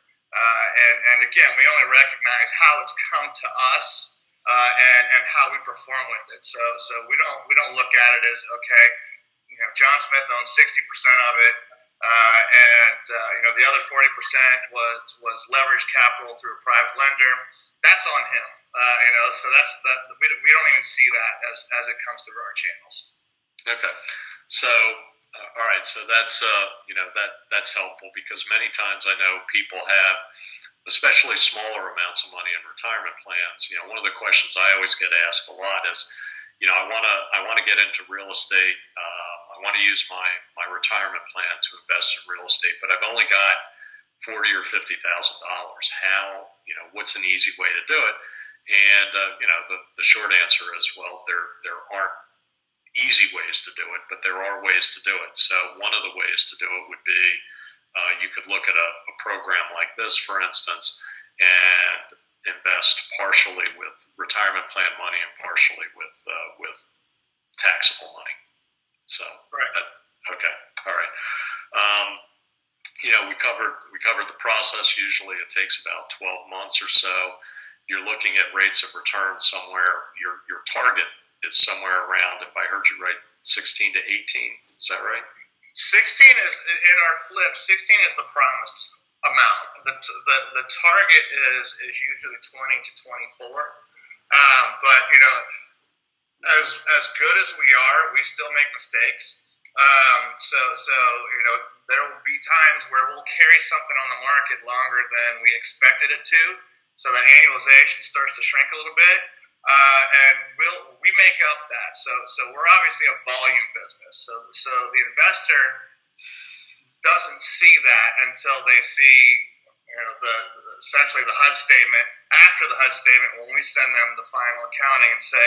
And again, we only recognize how it's come to us and how we perform with it. So we don't look at it as, okay, John Smith owns 60% of it, and the other 40% was leveraged capital through a private lender. That's on him. So that's that. We don't even see that as it comes through our channels. Okay, so all right, so that's that's helpful, because many times I know people have, especially smaller amounts of money in retirement plans. One of the questions I always get asked a lot is, I want to get into real estate. I want to use my retirement plan to invest in real estate, but I've only got $40,000 or $50,000. How? What's an easy way to do it? And the short answer is, well, there aren't easy ways to do it, but there are ways to do it. So one of the ways to do it would be, you could look at a program like this, for instance, and invest partially with retirement plan money and partially with taxable money. So right. Okay, all right. We covered the process. Usually, it takes about 12 months or so. You're looking at rates of return somewhere. Your target is somewhere around, if I heard you right, 16 to 18. Is that right? 16 is in our flip. 16 is the promised amount. The target is usually 20 to 24. But as good as we are, we still make mistakes. So there will be times where we'll carry something on the market longer than we expected it to, so that annualization starts to shrink a little bit, and we make up that. So we're obviously a volume business. So the investor doesn't see that until they see essentially the HUD statement. After the HUD statement, when we send them the final accounting and say,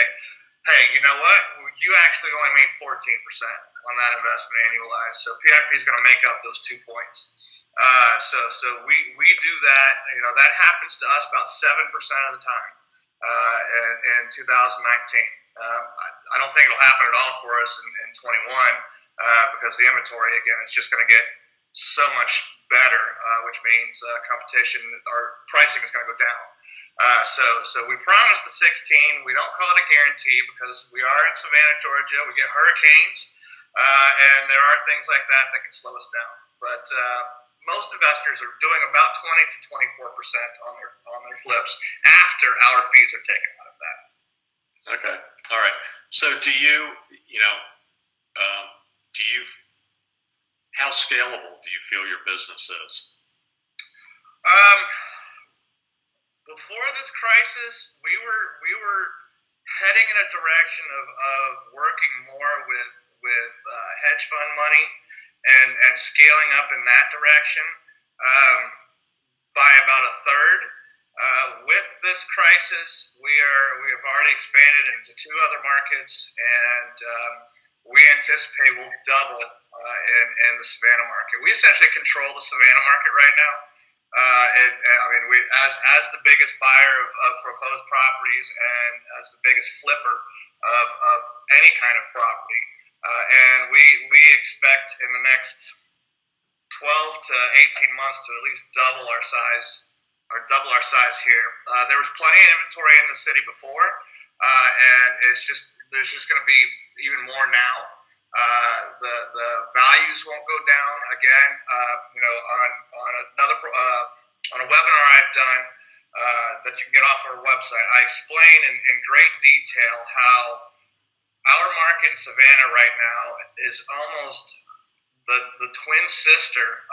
hey, you know what? You actually only made 14% on that investment annualized. So PIP is going to make up those 2 points. So we do that. That happens to us about 7% of the time in 2019. I don't think it'll happen at all for us in 21 because the inventory, again, it's just going to get so much better, which means competition or pricing is going to go down. So we promised the 16. We don't call it a guarantee because we are in Savannah, Georgia. We get hurricanes, and there are things like that can slow us down. But most investors are doing about 20 to 24% on their flips after our fees are taken out of that. Okay. All right. So do you how scalable do you feel your business is? Before this crisis, we were heading in a direction of working more with hedge fund money and scaling up in that direction by about a third. With this crisis, we have already expanded into 2 other markets, and we anticipate we'll double in the Savannah market. We essentially control the Savannah market right now. We as the biggest buyer of foreclosed properties and as the biggest flipper of any kind of property, and we expect in the next 12 to 18 months to at least double our size here. There was plenty of inventory in the city before, and there's just going to be even more now. The values won't go down again. On a webinar I've done that you can get off our website, I explain in great detail how our market in Savannah right now is almost the twin sister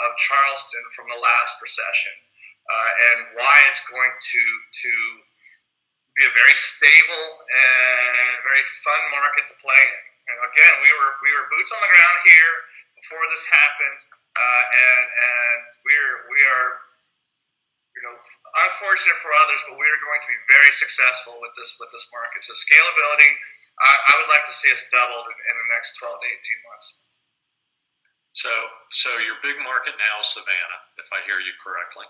of Charleston from the last recession, and why it's going to be a very stable and very fun market to play in. And again, we were boots on the ground here before this happened, and we are unfortunate for others, but we are going to be very successful with this market. So scalability, I would like to see us doubled in the next 12 to 18 months. So your big market now is Savannah, if I hear you correctly.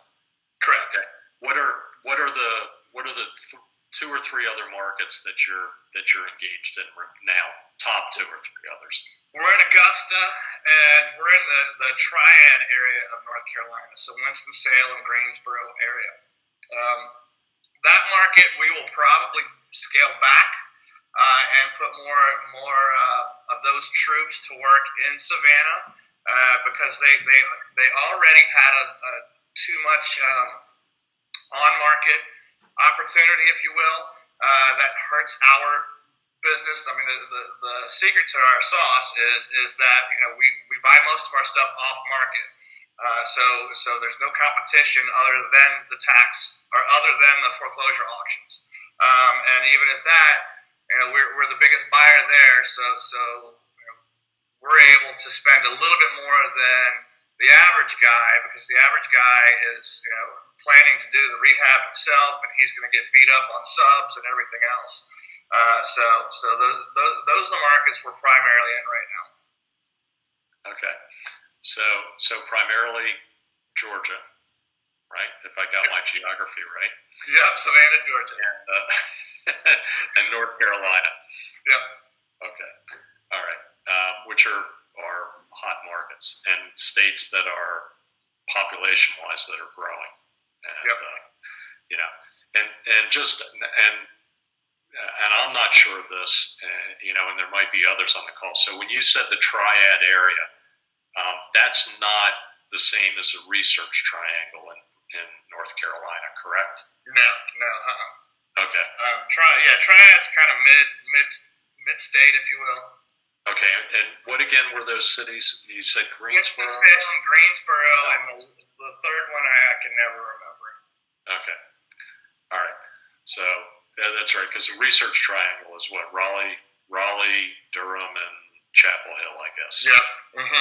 Correct. Okay. What are the 2 or 3 other markets that you're engaged in now? Top 2 or 3 others. We're in Augusta, and we're in the Triad area of North Carolina, so Winston-Salem, Greensboro area. That market we will probably scale back and put more of those troops to work in Savannah because they already had a too much on-market opportunity, if you will, that hurts our business. I mean, the secret to our sauce is that we buy most of our stuff off market, so there's no competition other than the tax or other than the foreclosure auctions, and even at that, we're the biggest buyer there, so we're able to spend a little bit more than the average guy because the average guy is planning to do the rehab himself, and he's going to get beat up on subs and everything else. So those are the markets we're primarily in right now. Okay, so primarily Georgia, right? If I got my geography right. Yep, Savannah, Georgia, and North Carolina. Yep. Okay, all right. Which are hot markets and states that are population-wise that are growing, and yep. And I'm not sure of this, and there might be others on the call. So when you said the Triad area, that's not the same as a research triangle in North Carolina, correct? No. Okay. Triad's kind of mid-state, if you will. Okay, and what again were those cities? You said Greensboro? Winston-Salem, Greensboro, and the third one I can never remember. Okay. All right. So that's right, because the research triangle is what? Raleigh, Durham, and Chapel Hill, I guess. Yep. Mm-hmm.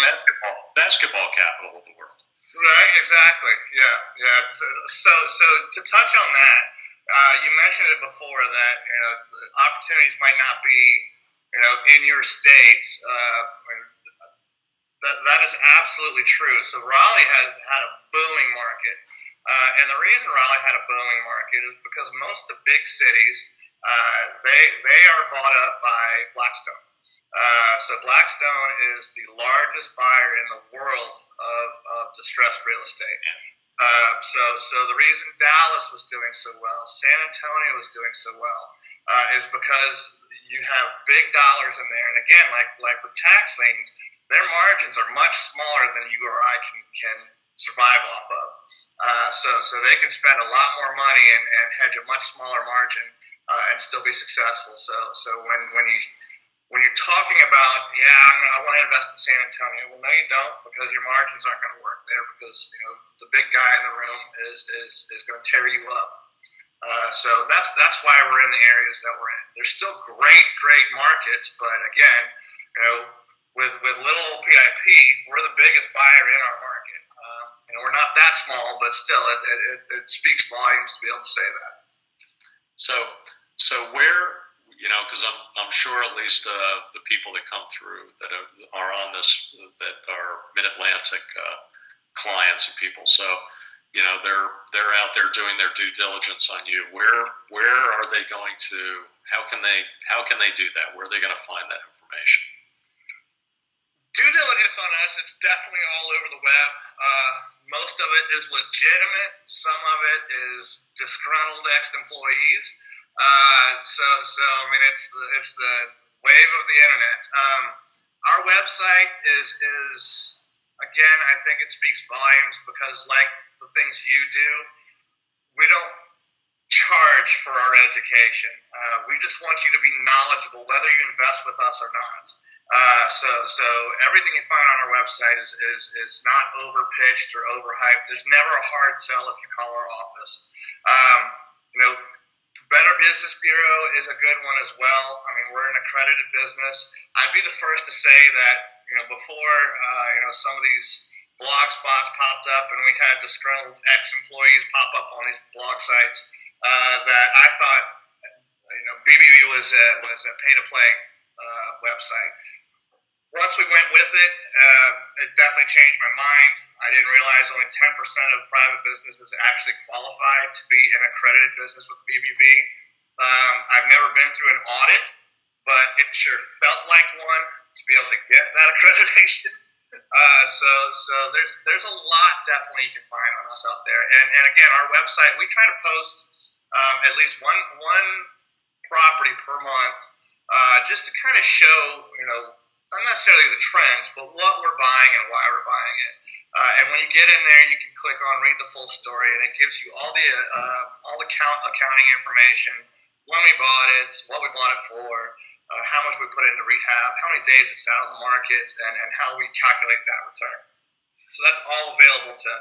Basketball capital of the world. Right, exactly. Yeah. So to touch on that, you mentioned it before that opportunities might not be in your state. That is absolutely true. So Raleigh had a booming market, and the reason Raleigh had a booming market is because most of the big cities they are bought up by Blackstone. So Blackstone is the largest buyer in the world of distressed real estate. So the reason Dallas was doing so well, San Antonio was doing so well, is because you have big dollars in there. And again, like with tax liens, their margins are much smaller than you or I can survive off of. So they can spend a lot more money and hedge a much smaller margin and still be successful. So when you're talking about, I want to invest in San Antonio, well, no, you don't, because your margins aren't going to work there, because the big guy in the room is going to tear you up. So that's why we're in the areas that we're in. There's still great markets, but again, with little old PIP, we're the biggest buyer in our market. We're not that small, but still, it speaks volumes to be able to say that. So where, because I'm sure at least the people that come through that are on this, that are MidAtlantic clients and people, so they're out there doing their due diligence on you. Where are they going to? How can they do that? Where are they going to find that information? Due diligence on us, it's definitely all over the web. Most of it is legitimate. Some of it is disgruntled ex-employees. So I mean, it's the wave of the internet. Our website is again, I think it speaks volumes, because like the things you do, we don't charge for our education. We just want you to be knowledgeable, whether you invest with us or not. So everything you find on our website is not overpitched or overhyped. There's never a hard sell if you call our office. Better Business Bureau is a good one as well. I mean, we're an accredited business. I'd be the first to say that before some of these blog spots popped up and we had disgruntled ex-employees pop up on these blog sites, that I thought BBB was a pay-to-play website. Once we went with it, it definitely changed my mind. I didn't realize only 10% of private businesses actually qualified to be an accredited business with BBB. I've never been through an audit, but it sure felt like one to be able to get that accreditation. So there's a lot definitely you can find on us out there. And again, our website, we try to post at least one property per month, just to kind of show, not necessarily the trends, but what we're buying and why we're buying it. And when you get in there, you can click on read the full story, and it gives you all the accounting information, when we bought it, what we bought it for, how much we put into rehab, how many days it's out on the market, and how we calculate that return. So that's all available to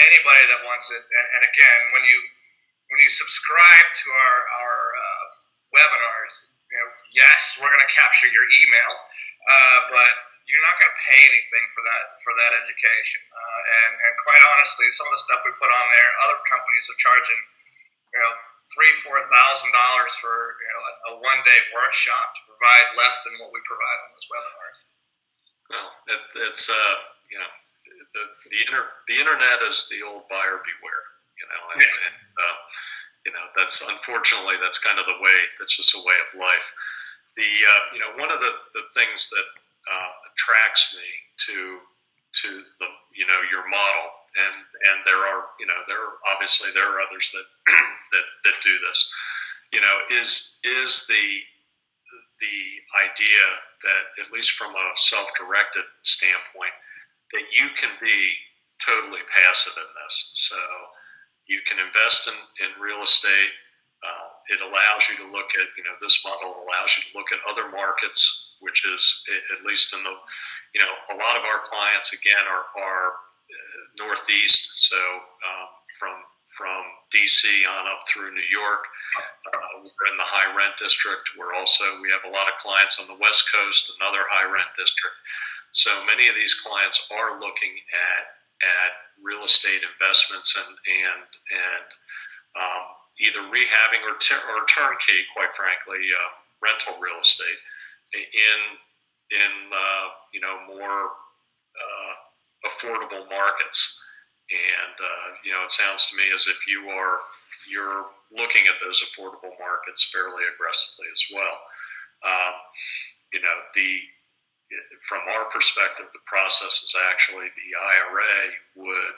anybody that wants it. And again, when you subscribe to our webinars, yes, we're going to capture your email, but you're not going to pay anything for that education. And quite honestly, some of the stuff we put on there, other companies are charging, $3,000-$4,000 for a one-day workshop to provide less than what we provide on those webinars. Well, it's the internet is the old buyer beware, and that's unfortunately that's kind of the way. That's just a way of life. One of the things that attracts me to the your model, and there are obviously there are others that that do this, is the idea that, at least from a self-directed standpoint, that you can be totally passive in this. So you can invest in real estate. It allows you to look at, this model allows you to look at other markets, which is, at least in the, a lot of our clients, again, are Northeast. So from DC on up through New York, we're in the high rent district. We have a lot of clients on the West Coast, another high rent district. So many of these clients are looking at real estate investments and either rehabbing or turnkey, quite frankly, rental real estate in more affordable markets. And it sounds to me as if you're looking at those affordable markets fairly aggressively as well. From our perspective, the process is actually the IRA would,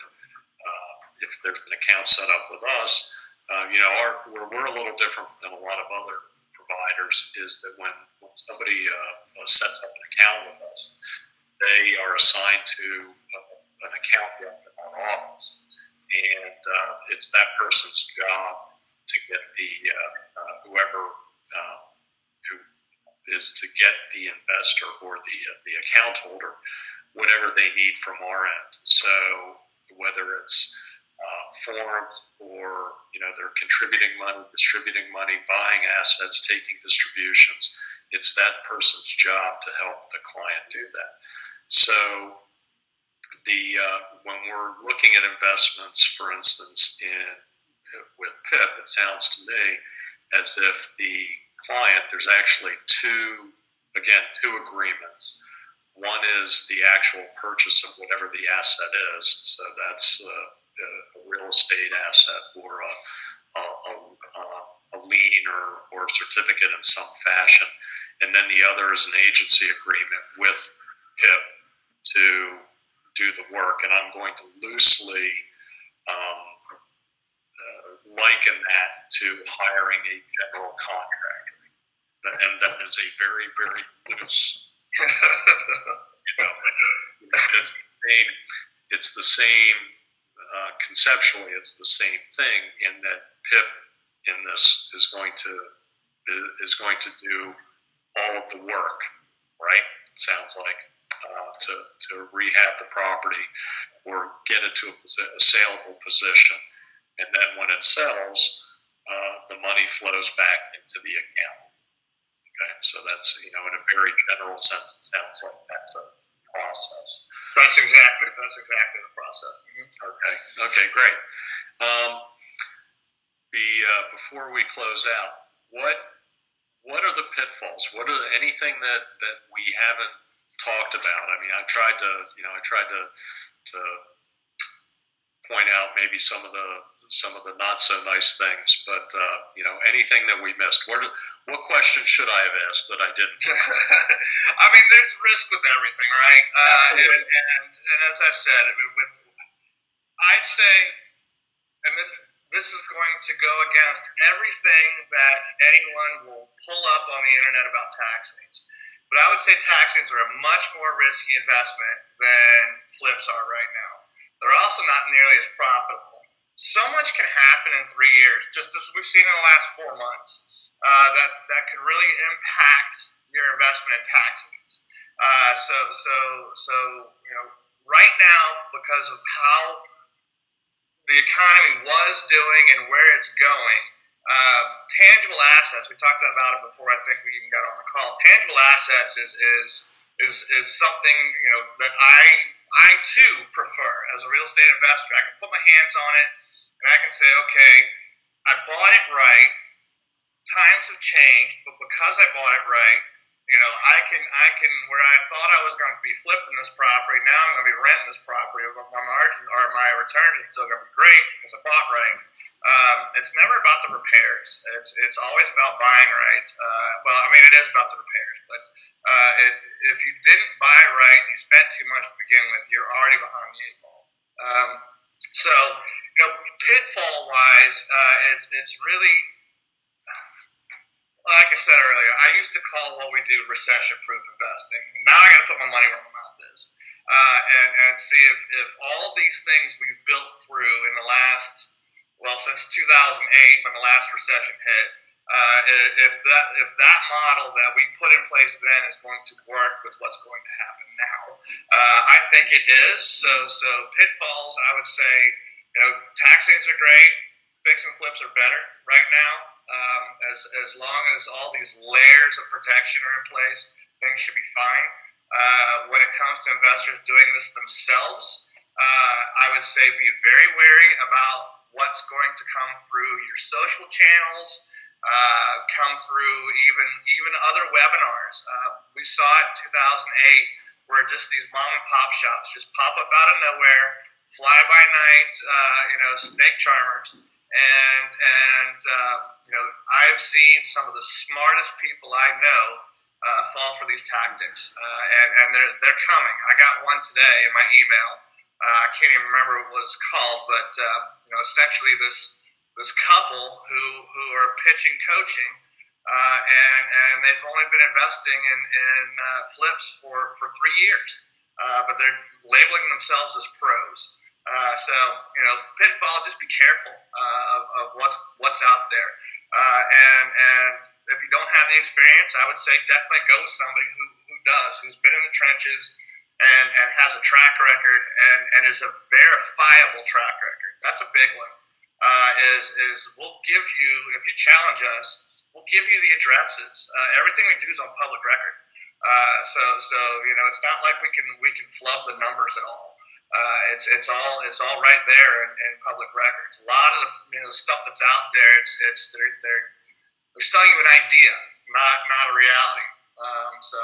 if if there's an account set up with us, we're a little different than a lot of other providers. Is that when somebody sets up an account with us, they are assigned to an account rep in our office, and it's that person's job to get the whoever who is to get the investor or the account holder whatever they need from our end. So whether it's forms or they're contributing money, distributing money, buying assets, taking distributions, it's that person's job to help the client do that. So when we're looking at investments, for instance, with PIP, it sounds to me as if the client, there's actually two agreements. One is the actual purchase of whatever the asset is. So that's a real estate asset or a lien or certificate in some fashion. And then the other is an agency agreement with PIP to do the work. And I'm going to loosely liken that to hiring a general contractor. And that is a very, very loose, it's the same conceptually, it's the same thing in that PIP in this is going to do all of the work, right? It sounds like to rehab the property or get it to a saleable position. And then when it sells, the money flows back into the account. Okay, so that's, in a very general sense, it sounds like that's a process. That's exactly the process. Mm-hmm. Okay, great. Before we close out, what are the pitfalls? What are anything that we haven't talked about? I mean, I tried to point out maybe some of the not so nice things, but anything that we missed. What question should I have asked that I didn't? I mean, there's risk with everything, right? And as I said, I'd say, and this is going to go against everything that anyone will pull up on the internet about tax liens. But I would say tax liens are a much more risky investment than flips are right now. They're also not nearly as profitable. So much can happen in 3 years, just as we've seen in the last 4 months, that could really impact your investment in tax liens. Right now, because of how the economy was doing and where it's going, tangible assets, we talked about it before, I think we even got on the call. Tangible assets is something that I too prefer as a real estate investor. I can put my hands on it and I can say, okay, I bought it right. Times have changed, but because I bought it right, I can where I thought I was going to be flipping this property, now I'm going to be renting this property. My margin or my return is still going to be great because I bought right. It's never about the repairs. It's always about buying right. It is about the repairs, but if you didn't buy right and you spent too much to begin with, you're already behind the 8 ball. Pitfall wise, it's really, like I said earlier, I used to call what we do recession-proof investing. Now I got to put my money where my mouth is, and see if all these things we've built through in the last, since 2008 when the last recession hit, if that model that we put in place then is going to work with what's going to happen now. I think it is. So pitfalls, I would say, tax liens are great, fix and flips are better right now. As long as all these layers of protection are in place, things should be fine. When it comes to investors doing this themselves, I would say be very wary about what's going to come through your social channels, come through even other webinars. We saw it in 2008 where just these mom and pop shops just pop up out of nowhere, fly by night, snake charmers, and I've seen some of the smartest people I know fall for these tactics, and they're coming. I got one today in my email I can't even remember what it's called, but essentially this couple who are pitching coaching, and they've only been investing in flips for 3 years, but they're labeling themselves as pros. So pitfall. Just be careful of what's out there, and if you don't have the experience, I would say definitely go with somebody who does, who's been in the trenches and has a track record and is a verifiable track record. That's a big one. Is we'll give you, if you challenge us, we'll give you the addresses. Everything we do is on public record. So it's not like we can flub the numbers at all. It's all right there in public records. A lot of the stuff that's out there, they're selling you an idea, not a reality. So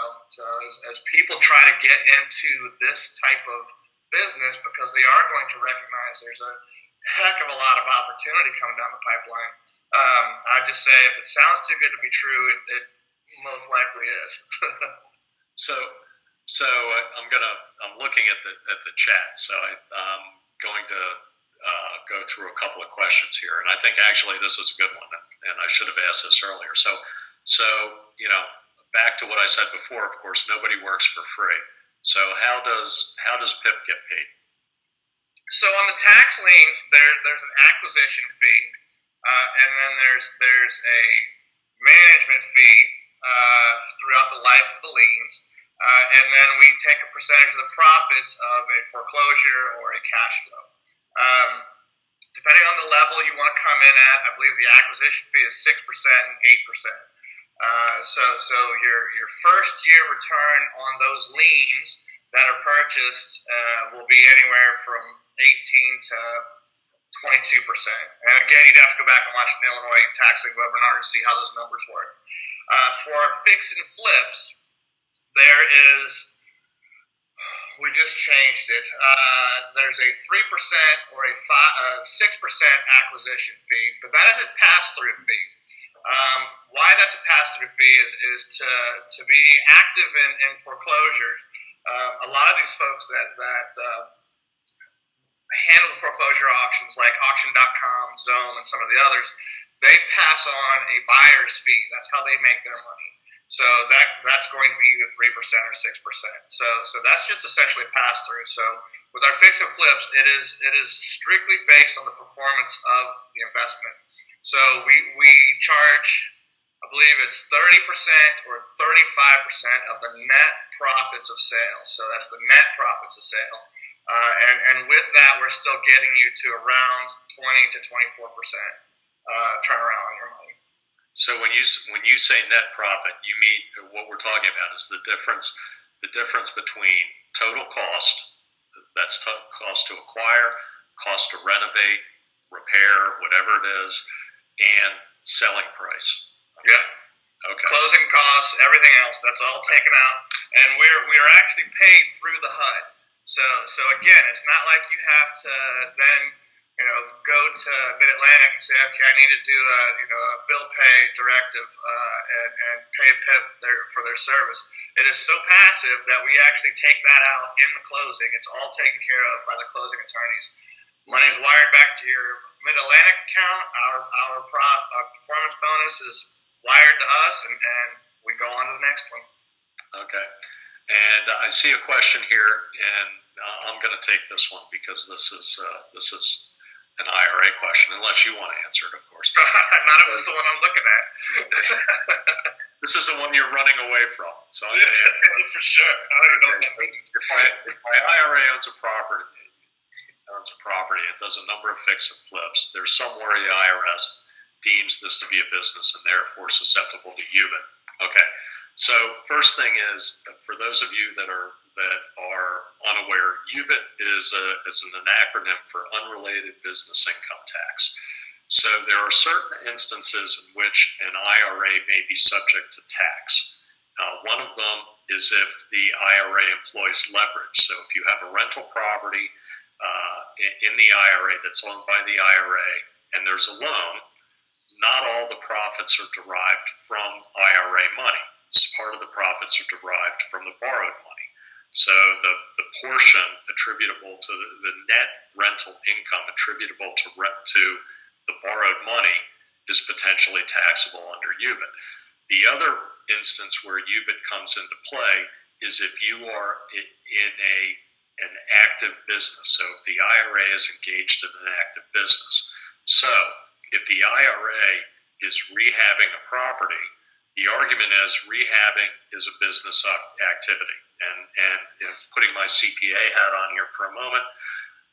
as people try to get into this type of business, because they are going to recognize there's a heck of a lot of opportunity coming down the pipeline. I just say if it sounds too good to be true, it most likely is. So I'm looking at the chat. So I'm going to go through a couple of questions here, and I think actually this is a good one, and I should have asked this earlier. So back to what I said before. Of course, nobody works for free. So how does PIP get paid? So on the tax liens, there's an acquisition fee, and then there's a management fee throughout the life of the liens, and then we take a percentage of the profits of a foreclosure or a cash flow. Depending on the level you want to come in at, I believe the acquisition fee is 6% and 8%. So your first year return on those liens that are purchased will be anywhere from 18 to 22%. And again, you'd have to go back and watch an Illinois tax lien webinar to see how those numbers work. For fix and flips, we just changed it. There's a 3% or a 6% acquisition fee, but that is a pass-through fee. Why that's a pass-through fee is to be active in foreclosures. A lot of these folks that handle the foreclosure auctions, like auction.com, Zone, and some of the others, they pass on a buyer's fee. That's how they make their money. So that's going to be either 3% or 6%. So that's just essentially a pass-through. So with our fix and flips, it is strictly based on the performance of the investment. So we charge, I believe it's 30% or 35% of the net profits of sales. So that's the net profits of sale. And with that, we're still getting you to around 20 to 24% turnaround on your money. So when you say net profit, you mean what we're talking about is the difference between total cost, that's cost to acquire, cost to renovate, repair, whatever it is, and selling price. Yeah. Okay. Closing costs, everything else, that's all taken out, and we're actually paid through the HUD. So again, it's not like you have to then go to MidAtlantic and say, okay, I need to do a bill pay directive and pay a PIP for their service. It is so passive that we actually take that out in the closing. It's all taken care of by the closing attorneys. Money's wired back to your MidAtlantic account. Our performance bonus is wired to us, and we go on to the next one. Okay. And I see a question here, and I'm going to take this one because this is an IRA question, unless you want to answer it, of course. Not if it's the one I'm looking at. This is the one you're running away from. So I'm going to answer it. For sure. I don't even know what that means. If my IRA owns a property, it does a number of fix and flips, there's somewhere the IRS deems this to be a business and therefore susceptible to UBIT. Okay. So first thing is, for those of you that are unaware, UBIT is an acronym for Unrelated Business Income Tax. So there are certain instances in which an IRA may be subject to tax. One of them is if the IRA employs leverage. So if you have a rental property in the IRA that's owned by the IRA and there's a loan, not all the profits are derived from IRA money. Part of the profits are derived from the borrowed money. So the portion attributable to the net rental income attributable to the borrowed money is potentially taxable under UBIT. The other instance where UBIT comes into play is if you are in an active business. So if the IRA is engaged in an active business. So if the IRA is rehabbing a property, the argument is rehabbing is a business activity. And putting my CPA hat on here for a moment,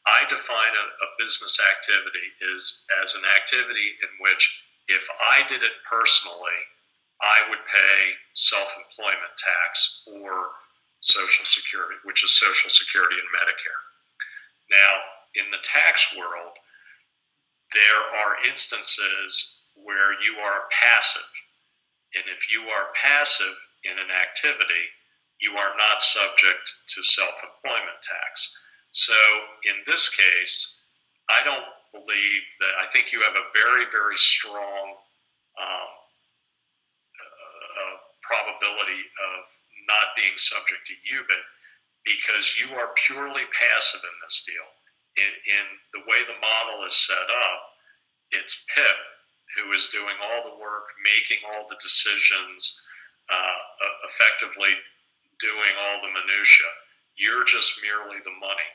I define a business activity as an activity in which if I did it personally, I would pay self-employment tax or Social Security, which is Social Security and Medicare. Now, in the tax world, there are instances where you are passive. And if you are passive in an activity, you are not subject to self-employment tax. So in this case, I don't believe that, I think you have a very, very strong probability of not being subject to UBIT because you are purely passive in this deal. In the way the model is set up, it's PIP who is doing all the work, making all the decisions, effectively doing all the minutia. You're just merely the money,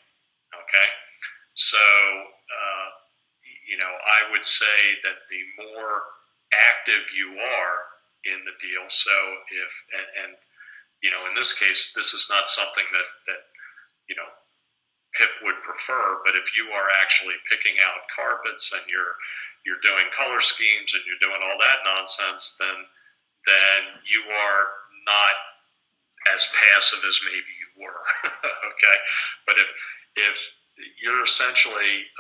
okay? So, I would say that the more active you are in the deal, so if, and in this case, this is not something that PIP would prefer, but if you are actually picking out carpets and you're doing color schemes and you're doing all that nonsense, then you are not as passive as maybe you were. Okay, but if you're essentially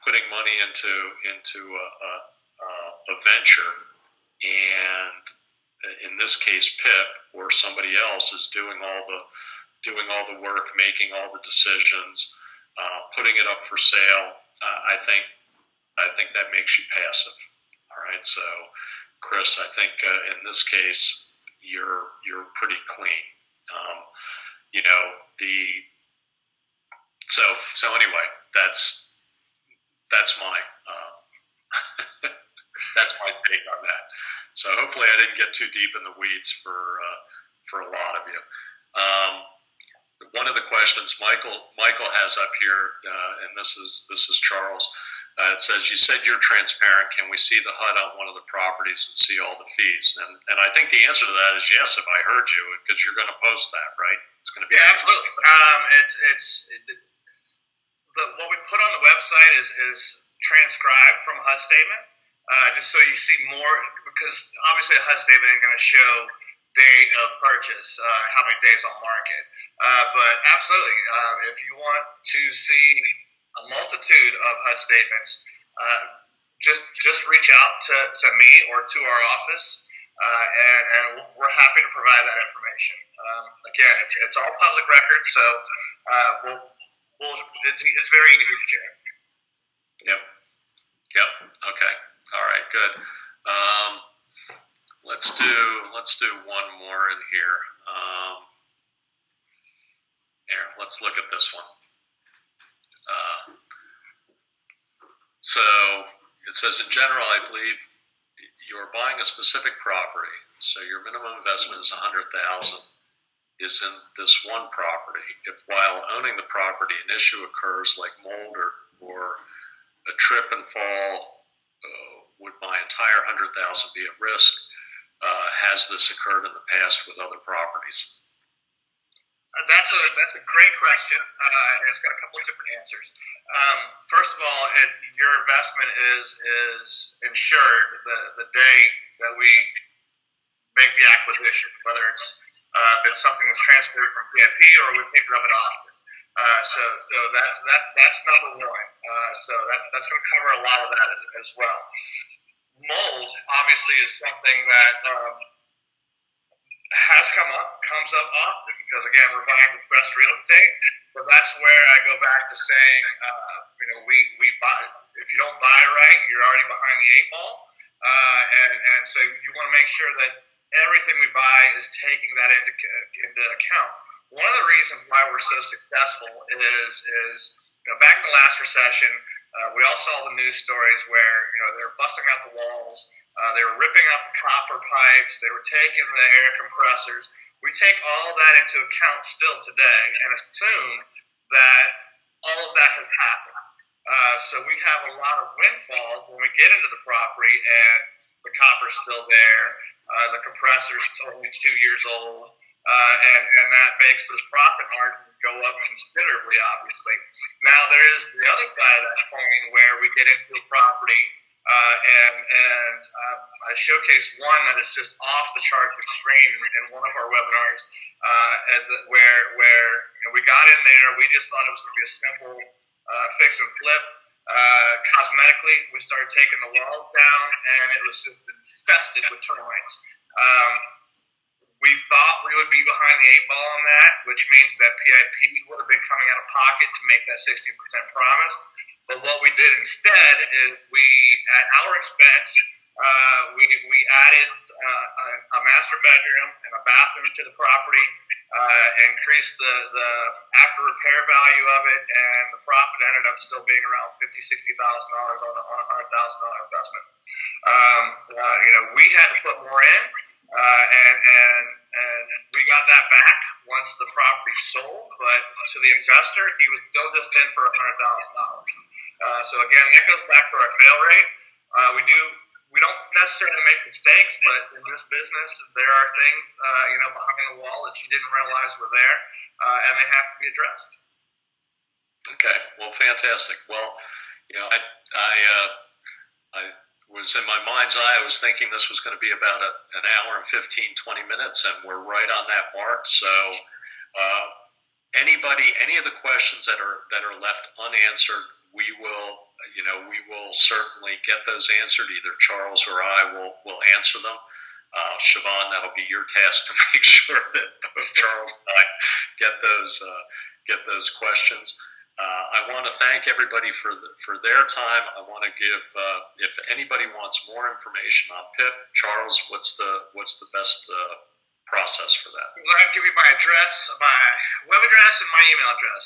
putting money into a venture, and in this case PIP or somebody else is doing all the work, making all the decisions, putting it up for sale, I think that makes you passive. All right, so Chris, I think in this case you're pretty clean. So anyway, that's my that's my take on that. So hopefully I didn't get too deep in the weeds for a lot of you. One of the questions Michael has up here, and this is Charles. It says, you said you're transparent. Can we see the HUD on one of the properties and see all the fees? And I think the answer to that is yes, if I heard you, because you're going to post that, right? It's going to be absolutely. What we put on the website is transcribed from a HUD statement, just so you see more, because obviously a HUD statement ain't going to show date of purchase, how many days on market. But absolutely, if you want to see a multitude of HUD statements, just reach out to me or to our office, and we're happy to provide that information. Again, it's all public record, so it's very easy to share. Yep. Okay. All right. Good. Let's do one more in here. Here, let's look at this one. So it says, in general, I believe you're buying a specific property, so your minimum investment is $100,000. Is in this one property. If while owning the property an issue occurs like mold or a trip and fall, would my entire $100,000 be at risk? Has this occurred in the past with other properties? That's a great question, and it's got a couple of different answers. First of all, your investment is insured the day that we make the acquisition, whether it's been something that's transferred from PIP or we pick it up at auction. So that's number one. So that's going to cover a lot of that as well. Mold obviously is something that comes up often, because again, we're buying the best real estate. But that's where I go back to saying, we buy. If you don't buy right, you're already behind the eight ball, and so you want to make sure that everything we buy is taking that into account one of the reasons why we're so successful is back in the last recession, we all saw the news stories where they were busting out the walls, they were ripping out the copper pipes, they were taking the air compressors. We take all that into account still today and assume that all of that has happened. So we have a lot of windfalls when we get into the property and the copper's still there, the compressor's only 2 years old, and that makes those profit margins go up considerably, obviously. Now, there is the other side of that coin where we get into a property and I showcased one that is just off the chart extreme in one of our webinars, where we got in there, we just thought it was going to be a simple fix and flip. Cosmetically, we started taking the walls down, and it was just infested with termites. We thought we would be behind the 8 ball on that, which means that PIP would have been coming out of pocket to make that 16% promise. But what we did instead is we, at our expense, we added a master bedroom and a bathroom to the property, increased the after repair value of it, and the profit ended up still being around $50,000, $60,000 on a $100,000 investment. We had to put more in, and we got that back once the property sold. But to the investor, he was still just in for $100,000. So again, that goes back to our fail rate. We don't necessarily make mistakes, but in this business, there are things, behind the wall that you didn't realize were there, and they have to be addressed. Okay, well, fantastic. Well, I was in my mind's eye, I was thinking this was going to be about an hour and 15, 20 minutes, and we're right on that mark. So any of the questions that are left unanswered, we will certainly get those answered. Either Charles or I will answer them. Siobhan, that'll be your task to make sure that both Charles and I get those questions. I want to thank everybody for their time. I want to give, if anybody wants more information on PIP, Charles, what's the best process for that? Well, I'll give you my address, my web address, and my email address.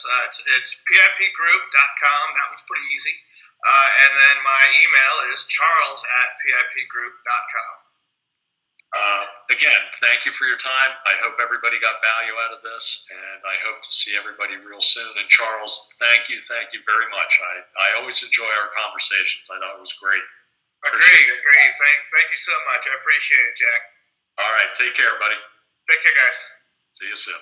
It's pipgroup.com. That one's pretty easy. And then my email is charles@pipgroup.com. Again, thank you for your time. I hope everybody got value out of this, and I hope to see everybody real soon. And Charles, thank you very much. I always enjoy our conversations. I thought it was great. Agreed. Thank you so much. I appreciate it, Jack. All right, take care, buddy. Take care, guys. See you soon.